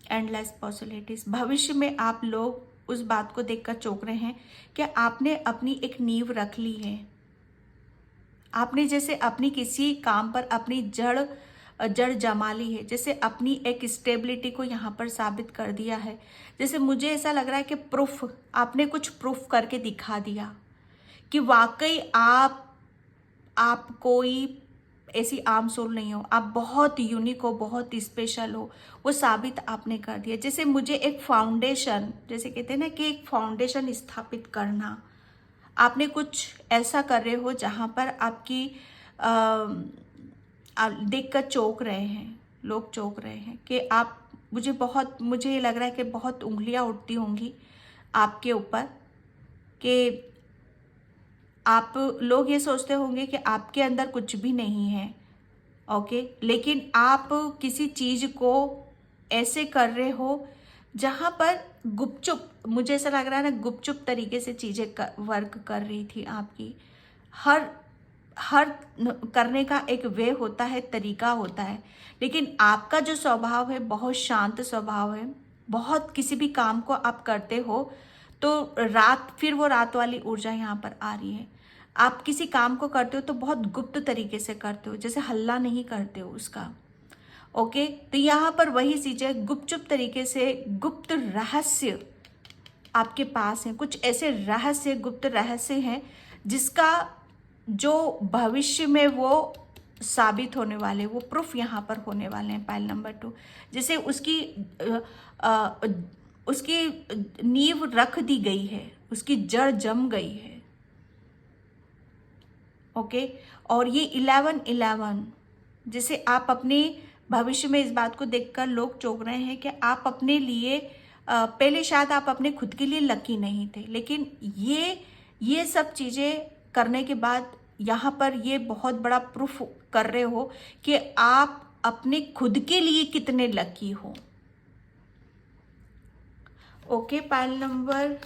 endless possibilities. भविष्य में आप लोग उस बात को देखकर चौंक रहे हैं कि आपने अपनी एक नींव रख ली है। आपने जैसे अपनी किसी काम पर अपनी जड़ जमा ली है, जैसे अपनी एक स्टेबिलिटी को यहाँ पर साबित कर दिया है। जैसे मुझे ऐसा लग रहा है कि प्रूफ, आपने कुछ प्रूफ करके दिखा दिया कि वाकई आप कोई ऐसी आम सोल नहीं हो, आप बहुत यूनिक हो, बहुत स्पेशल हो, वो साबित आपने कर दिया। जैसे मुझे एक फाउंडेशन, जैसे कहते हैं ना कि एक फाउंडेशन स्थापित करना, आपने कुछ ऐसा कर रहे हो जहाँ पर आपकी देखकर चौंक रहे हैं, लोग चौंक रहे हैं कि आप, मुझे ये लग रहा है कि बहुत उंगलियां उठती होंगी आपके ऊपर, कि आप लोग ये सोचते होंगे कि आपके अंदर कुछ भी नहीं है। ओके, लेकिन आप किसी चीज़ को ऐसे कर रहे हो जहाँ पर गुपचुप, मुझे ऐसा लग रहा है ना, गुपचुप तरीके से चीज़ें वर्क कर रही थी आपकी। हर करने का एक वे होता है, तरीका होता है, लेकिन आपका जो स्वभाव है बहुत शांत स्वभाव है। बहुत किसी भी काम को आप करते हो तो फिर वो रात वाली ऊर्जा यहाँ पर आ रही है। आप किसी काम को करते हो तो बहुत गुप्त तरीके से करते हो, जैसे हल्ला नहीं करते हो उसका। ओके, तो यहाँ पर वही चीजें गुपचुप तरीके से, गुप्त रहस्य आपके पास है। कुछ ऐसे रहस्य, गुप्त रहस्य हैं जिसका जो भविष्य में वो साबित होने वाले, वो प्रूफ यहाँ पर होने वाले हैं। पाइल नंबर 2, जैसे उसकी नींव रख दी गई है, उसकी जड़ जम गई है। ओके, और ये 11 जैसे आप अपने भविष्य में इस बात को देखकर लोग चौंक रहे हैं कि आप अपने लिए पहले शायद आप अपने खुद के लिए लकी नहीं थे, लेकिन ये सब चीज़ें करने के बाद यहाँ पर ये बहुत बड़ा प्रूफ कर रहे हो कि आप अपने खुद के लिए कितने लकी हो। ओके, पाइल नंबर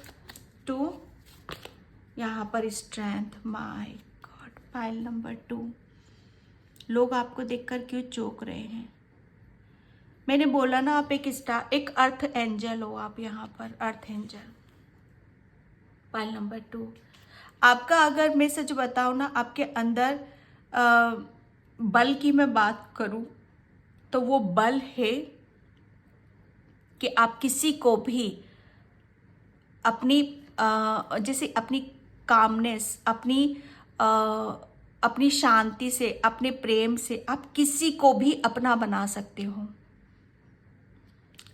2, यहाँ पर strength, my God. Pile number 2, लोग आपको देखकर क्यों चौंक रहे हैं? मैंने बोला ना, आप एक अर्थ एंजल हो, आप यहाँ पर अर्थ एंजल। पाइल नंबर 2, आपका, अगर मैं सच बताऊँ ना, आपके अंदर बल की मैं बात करूँ तो वो बल है कि आप किसी को भी अपनी जैसे अपनी कामनेस, अपनी शांति से, अपने प्रेम से आप किसी को भी अपना बना सकते हो।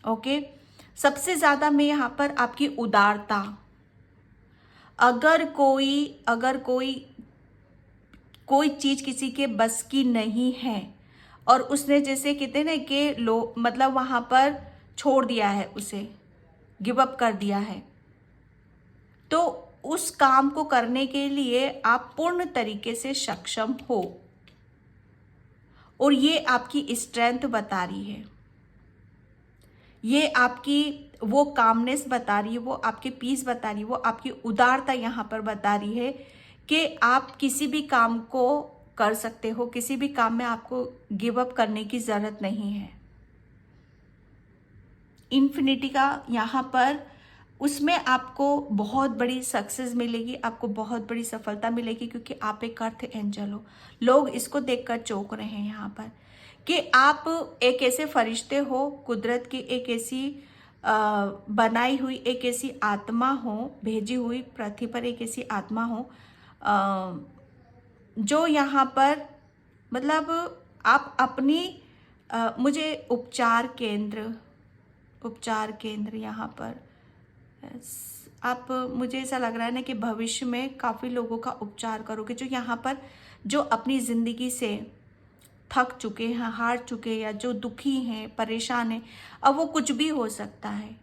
ओके, सबसे ज़्यादा मैं यहाँ पर आपकी उदारता, अगर कोई चीज़ किसी के बस की नहीं है और उसने, जैसे कहते हैं ना कि मतलब वहाँ पर छोड़ दिया है, उसे गिव अप कर दिया है, तो उस काम को करने के लिए आप पूर्ण तरीके से सक्षम हो, और ये आपकी स्ट्रेंथ बता रही है, ये आपकी वो कामनेस बता रही है, वो आपकी पीस बता रही है, वो आपकी उदारता यहाँ पर बता रही है कि आप किसी भी काम को कर सकते हो, किसी भी काम में आपको गिव अप करने की ज़रूरत नहीं है। इन्फिनिटी का यहाँ पर, उसमें आपको बहुत बड़ी सक्सेस मिलेगी, आपको बहुत बड़ी सफलता मिलेगी, क्योंकि आप एक अर्थ एंजल हो। लोग इसको देखकर चौंक रहे हैं यहाँ पर कि आप एक ऐसे फरिश्ते हो, कुदरत की एक ऐसी बनाई हुई एक ऐसी आत्मा हो, भेजी हुई पृथ्वी पर एक ऐसी आत्मा हो जो यहाँ पर, मतलब आप अपनी मुझे उपचार केंद्र यहाँ पर आप, मुझे ऐसा लग रहा है ना कि भविष्य में काफ़ी लोगों का उपचार करोगे, जो यहाँ पर जो अपनी ज़िंदगी से थक चुके हैं, हार चुके हैं, या जो दुखी हैं, परेशान हैं। अब वो कुछ भी हो सकता है,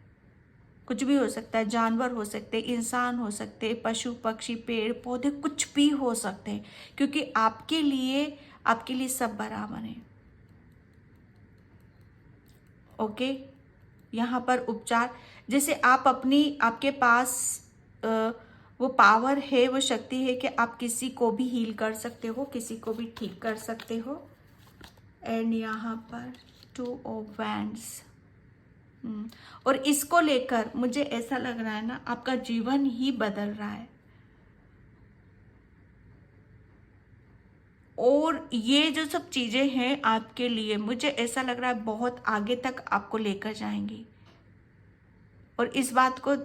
कुछ भी हो सकता है, जानवर हो सकते, इंसान हो सकते, पशु पक्षी, पेड़ पौधे, कुछ भी हो सकते हैं, क्योंकि आपके लिए सब बराबर है। ओके, यहाँ पर उपचार, जैसे आप आपके पास वो पावर है, वो शक्ति है कि आप किसी को भी हील कर सकते हो, किसी को भी ठीक कर सकते हो। एंड यहाँ पर 2 ऑफ वैंड्स। और इसको लेकर मुझे ऐसा लग रहा है ना, आपका जीवन ही बदल रहा है। और ये जो सब चीजें हैं आपके लिए, मुझे ऐसा लग रहा है बहुत आगे तक आपको लेकर जाएंगी। और इस बात को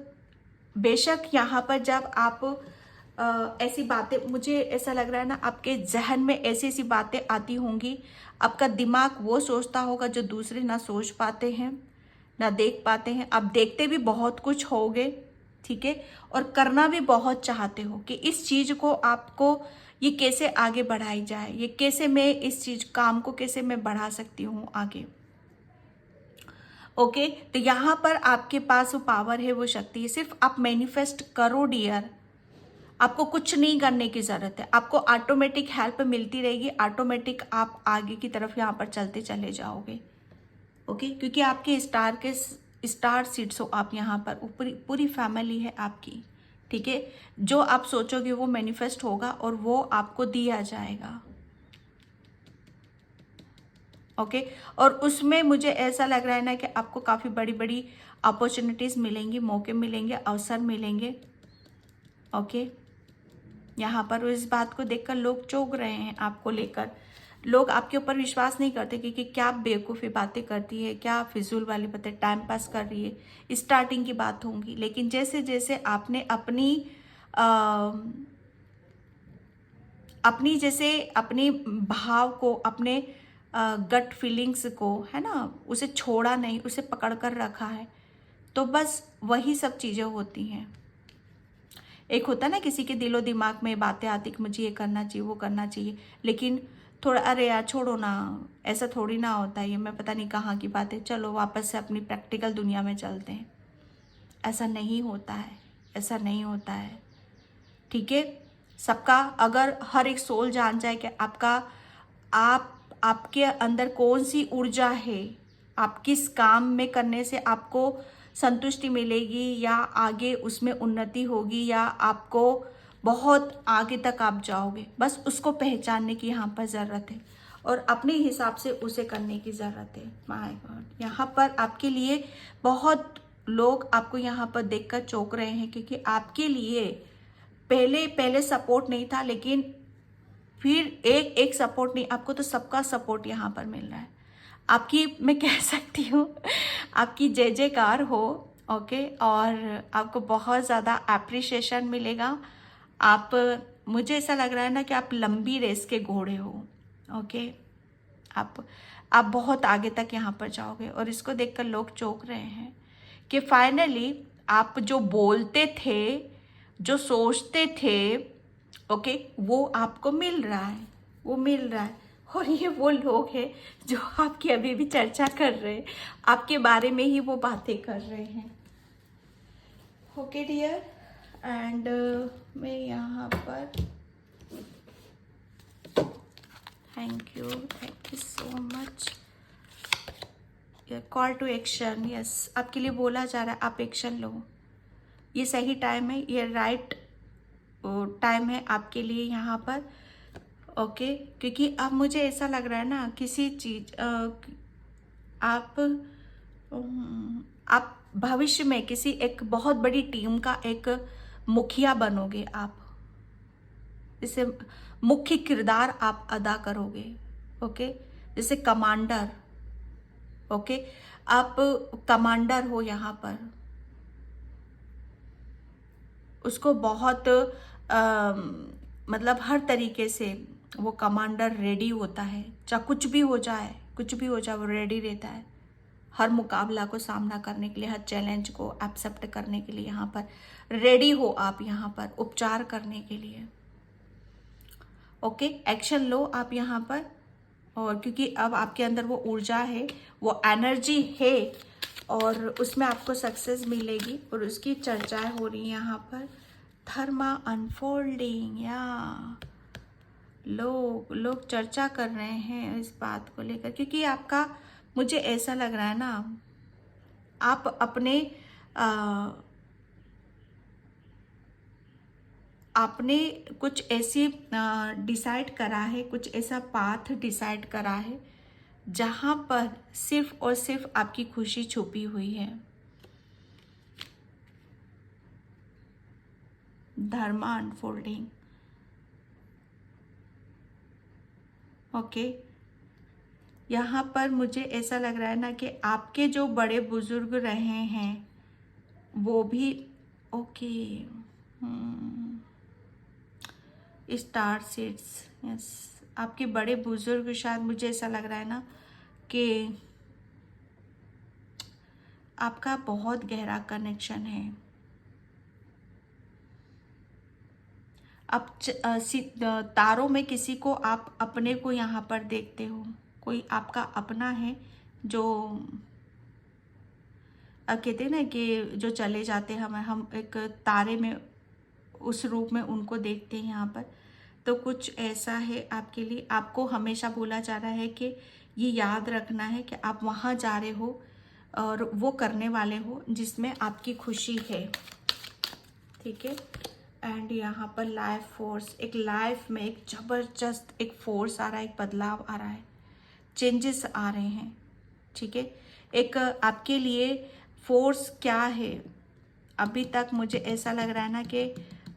बेशक यहाँ पर जब आप ऐसी बातें, मुझे ऐसा लग रहा है ना, आपके जहन में ऐसी ऐसी बातें आती होंगी, आपका दिमाग वो सोचता होगा जो दूसरे ना सोच पाते हैं, ना देख पाते हैं। आप देखते भी बहुत कुछ होगे, ठीक है, और करना भी बहुत चाहते हो कि इस चीज को आपको ये कैसे आगे बढ़ाई जाए, ये कैसे मैं इस चीज काम को कैसे मैं बढ़ा सकती हूँ आगे। ओके, तो यहाँ पर आपके पास वो पावर है, वो शक्ति है। सिर्फ आप मैनिफेस्ट करो डियर, आपको कुछ नहीं करने की जरूरत है, आपको ऑटोमेटिक हेल्प मिलती रहेगी, ऑटोमेटिक आप आगे की तरफ यहाँ पर चलते चले जाओगे। ओके, क्योंकि आपके स्टार सीड्स हो आप यहाँ पर, पूरी फैमिली है आपकी, ठीक है। जो आप सोचोगे वो मैनिफेस्ट होगा और वो आपको दिया जाएगा। ओके, और उसमें मुझे ऐसा लग रहा है ना कि आपको काफ़ी बड़ी बड़ी अपॉर्चुनिटीज़ मिलेंगी, मौके मिलेंगे, अवसर मिलेंगे। ओके, यहाँ पर इस बात को देखकर लोग चौंक रहे हैं आपको लेकर। लोग आपके ऊपर विश्वास नहीं करते कि क्या बेवकूफ़ी बातें करती है, क्या फिजूल वाली बातें टाइम पास कर रही है। स्टार्टिंग की बात होंगी, लेकिन जैसे जैसे आपने अपनी भाव को, अपने गट फीलिंग्स को, है ना, उसे छोड़ा नहीं, उसे पकड़ कर रखा है, तो बस वही सब चीज़ें होती हैं। एक होता है ना किसी के दिलो दिमाग में बातें आती कि मुझे ये करना चाहिए, वो करना चाहिए, लेकिन थोड़ा अरे यार छोड़ो ना, ऐसा थोड़ी ना होता है, ये मैं पता नहीं कहाँ की बात है, चलो वापस से अपनी प्रैक्टिकल दुनिया में चलते हैं। ऐसा नहीं होता है, ऐसा नहीं होता है, ठीक है। सबका, अगर हर एक सोल जान जाए कि आपके अंदर कौन सी ऊर्जा है, आप किस काम में करने से आपको संतुष्टि मिलेगी या आगे उसमें उन्नति होगी या आपको बहुत आगे तक आप जाओगे, बस उसको पहचानने की यहाँ पर ज़रूरत है और अपने हिसाब से उसे करने की ज़रूरत है। माय गॉड, यहाँ पर आपके लिए बहुत लोग आपको यहाँ पर देखकर चौंक रहे हैं, क्योंकि आपके लिए पहले सपोर्ट नहीं था, लेकिन फिर एक सपोर्ट नहीं, आपको तो सबका सपोर्ट यहाँ पर मिल रहा है। आपकी, मैं कह सकती हूँ, आपकी जय जयकार हो। ओके, और आपको बहुत ज़्यादा अप्रिशिएशन मिलेगा। आप, मुझे ऐसा लग रहा है ना कि आप लंबी रेस के घोड़े हो। ओके, आप बहुत आगे तक यहाँ पर जाओगे और इसको देखकर लोग चौंक रहे हैं कि फाइनली आप जो बोलते थे, जो सोचते थे, ओके, वो आपको मिल रहा है, वो मिल रहा है। और ये वो लोग हैं जो आपकी अभी भी चर्चा कर रहे हैं, आपके बारे में ही वो बातें कर रहे हैं। ओके डियर, एंड मैं यहाँ पर thank you so much. Call to action, yes, आपके लिए बोला जा रहा है, आप एक्शन लो। ये सही टाइम है, ये राइट टाइम है आपके लिए यहाँ पर। ओके, क्योंकि अब मुझे ऐसा लग रहा है ना, किसी चीज आप भविष्य में किसी एक बहुत बड़ी टीम का एक मुखिया बनोगे आप, जैसे मुख्य किरदार आप अदा करोगे। ओके, जैसे कमांडर। ओके, आप कमांडर हो यहाँ पर, उसको बहुत मतलब हर तरीके से वो कमांडर रेडी होता है, चाहे कुछ भी हो जाए, कुछ भी हो जाए, वो रेडी रहता है हर मुकाबला को सामना करने के लिए, हर चैलेंज को एक्सेप्ट करने के लिए। यहाँ पर रेडी हो आप, यहाँ पर उपचार करने के लिए। ओके, एक्शन लो आप यहाँ पर, और क्योंकि अब आपके अंदर वो ऊर्जा है, वो एनर्जी है, और उसमें आपको सक्सेस मिलेगी और उसकी चर्चाएं हो रही हैं यहाँ पर। धर्मा अनफोल्डिंग, या लोग चर्चा कर रहे हैं इस बात को लेकर, क्योंकि आपका, मुझे ऐसा लग रहा है ना, आप अपने आपने कुछ ऐसी डिसाइड करा है, कुछ ऐसा पाथ डिसाइड करा है जहाँ पर सिर्फ और सिर्फ आपकी खुशी छुपी हुई है। धर्मा अनफोल्डिंग। ओके, यहाँ पर मुझे ऐसा लग रहा है ना कि आपके जो बड़े बुजुर्ग रहे हैं वो भी ओके। स्टार सीड्स, यस, आपके बड़े बुजुर्ग, शायद मुझे ऐसा लग रहा है ना कि आपका बहुत गहरा कनेक्शन है। अब तारों में किसी को आप अपने को यहाँ पर देखते हो, कोई आपका अपना है जो अब कहते हैं ना कि जो चले जाते हैं, हम एक तारे में उस रूप में उनको देखते हैं यहाँ पर। तो कुछ ऐसा है आपके लिए, आपको हमेशा बोला जा रहा है कि ये याद रखना है कि आप वहाँ जा रहे हो और वो करने वाले हो जिसमें आपकी खुशी है, ठीक है। एंड यहाँ पर लाइफ फोर्स, एक लाइफ में एक ज़बरदस्त एक फोर्स आ रहा है, एक बदलाव आ रहा है, चेंजेस आ रहे हैं, ठीक है। एक आपके लिए फोर्स क्या है, अभी तक मुझे ऐसा लग रहा है ना कि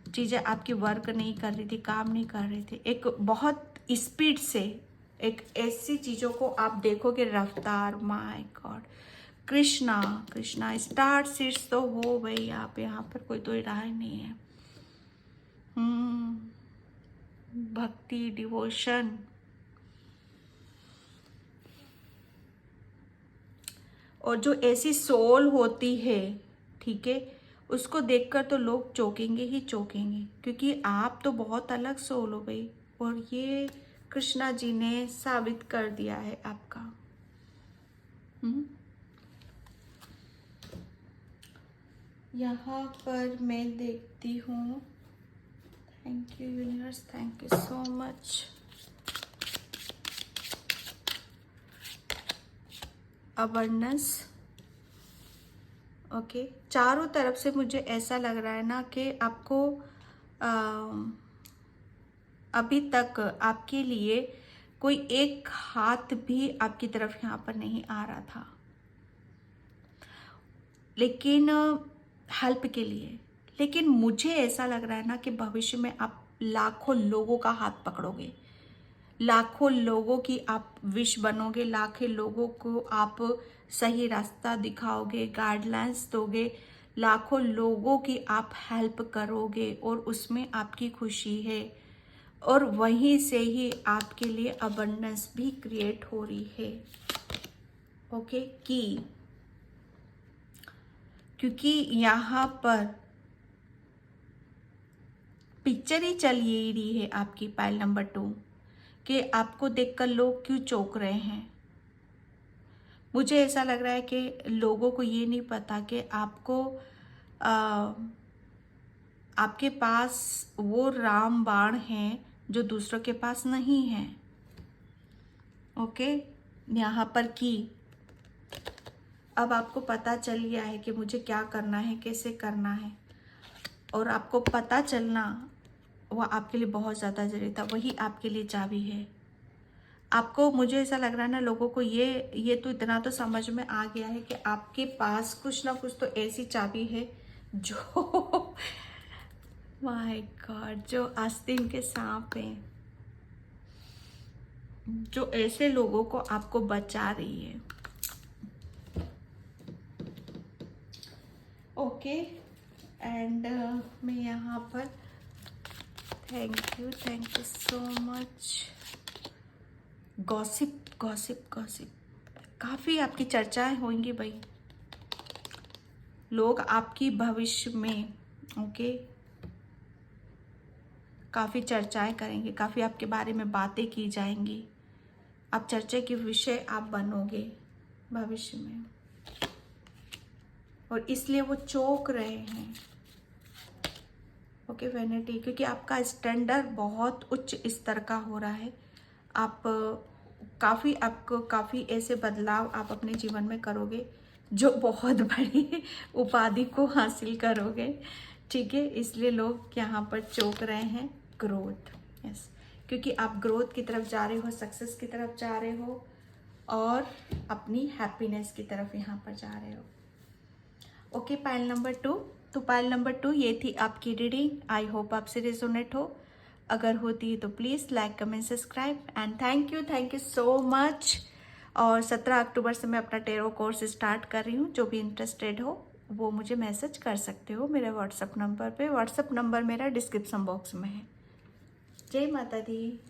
चीज़ें आपकी वर्क नहीं कर रही थी, काम नहीं कर रही थी, एक बहुत स्पीड से एक ऐसी चीज़ों को आप देखोगे, रफ्तार, my God, Krishna Krishna, star seeds तो हो भाई आप यहाँ पर, कोई तो राह नहीं है। भक्ति, डिवोशन, और जो ऐसी सोल होती है, ठीक है, उसको देखकर तो लोग चौंकेंगे ही चौंकेंगे, क्योंकि आप तो बहुत अलग सोल हो गई, और ये कृष्णा जी ने साबित कर दिया है आपका। यहाँ पर मैं देखती हूँ, thank you universe, thank you so much. Awareness, okay, चारों तरफ से मुझे ऐसा लग रहा है ना कि आपको अभी तक आपके लिए कोई एक हाथ भी आपकी तरफ यहाँ पर नहीं आ रहा था, लेकिन हेल्प के लिए। लेकिन मुझे ऐसा लग रहा है ना कि भविष्य में आप लाखों लोगों का हाथ पकड़ोगे, लाखों लोगों की आप विश बनोगे, लाखों लोगों को आप सही रास्ता दिखाओगे, गाइडलाइंस दोगे, लाखों लोगों की आप हेल्प करोगे, और उसमें आपकी खुशी है, और वहीं से ही आपके लिए अबंडेंस भी क्रिएट हो रही है, ओके। क्योंकि यहाँ पर पिक्चर ही चल ही रही है आपकी पाइल नंबर 2 कि आपको देखकर लोग क्यों चौंक रहे हैं। मुझे ऐसा लग रहा है कि लोगों को ये नहीं पता कि आपको आपके पास वो राम बाण है जो दूसरों के पास नहीं है, ओके। यहाँ पर अब आपको पता चल गया है कि मुझे क्या करना है, कैसे करना है, और आपको पता चलना वो आपके लिए बहुत ज़्यादा ज़रूरी था, वही आपके लिए चाबी है। आपको, मुझे ऐसा लग रहा है ना, लोगों को ये तो इतना तो समझ में आ गया है कि आपके पास कुछ ना कुछ तो ऐसी चाबी है जो माय गॉड, जो आस्तीन के सांप हैं, जो ऐसे लोगों को आपको बचा रही है, ओके। एंड मैं यहाँ पर thank you so much. Gossip gossip gossip, काफ़ी आपकी चर्चाएं होंगी भाई, लोग आपकी भविष्य में, ओके, काफ़ी चर्चाएं करेंगे, काफ़ी आपके बारे में बातें की जाएंगी, आप चर्चा के विषय आप बनोगे भविष्य में, और इसलिए वो चौंक रहे हैं, ओके। वैनिटी, क्योंकि आपका स्टैंडर्ड बहुत उच्च स्तर का हो रहा है, आपको काफ़ी ऐसे बदलाव आप अपने जीवन में करोगे जो बहुत बड़ी उपाधि को हासिल करोगे, ठीक है। इसलिए लोग यहाँ पर चौंक रहे हैं। ग्रोथ, यस, क्योंकि आप ग्रोथ की तरफ जा रहे हो, सक्सेस की तरफ जा रहे हो और अपनी हैप्पीनेस की तरफ यहाँ पर जा रहे हो। Okay, pile number 2। तो पाइल नंबर 2 ये थी आपकी रीडिंग। आई होप आपसे रेजोनेट हो। अगर होती है तो please like, comment, subscribe and thank you so much. और 17 अक्टूबर से मैं अपना टेरो कोर्स स्टार्ट कर रही हूँ। जो भी इंटरेस्टेड हो वो मुझे मैसेज कर सकते हो मेरे व्हाट्सअप नंबर पे। व्हाट्सअप नंबर मेरा डिस्क्रिप्शन बॉक्स में है। जय माता दी।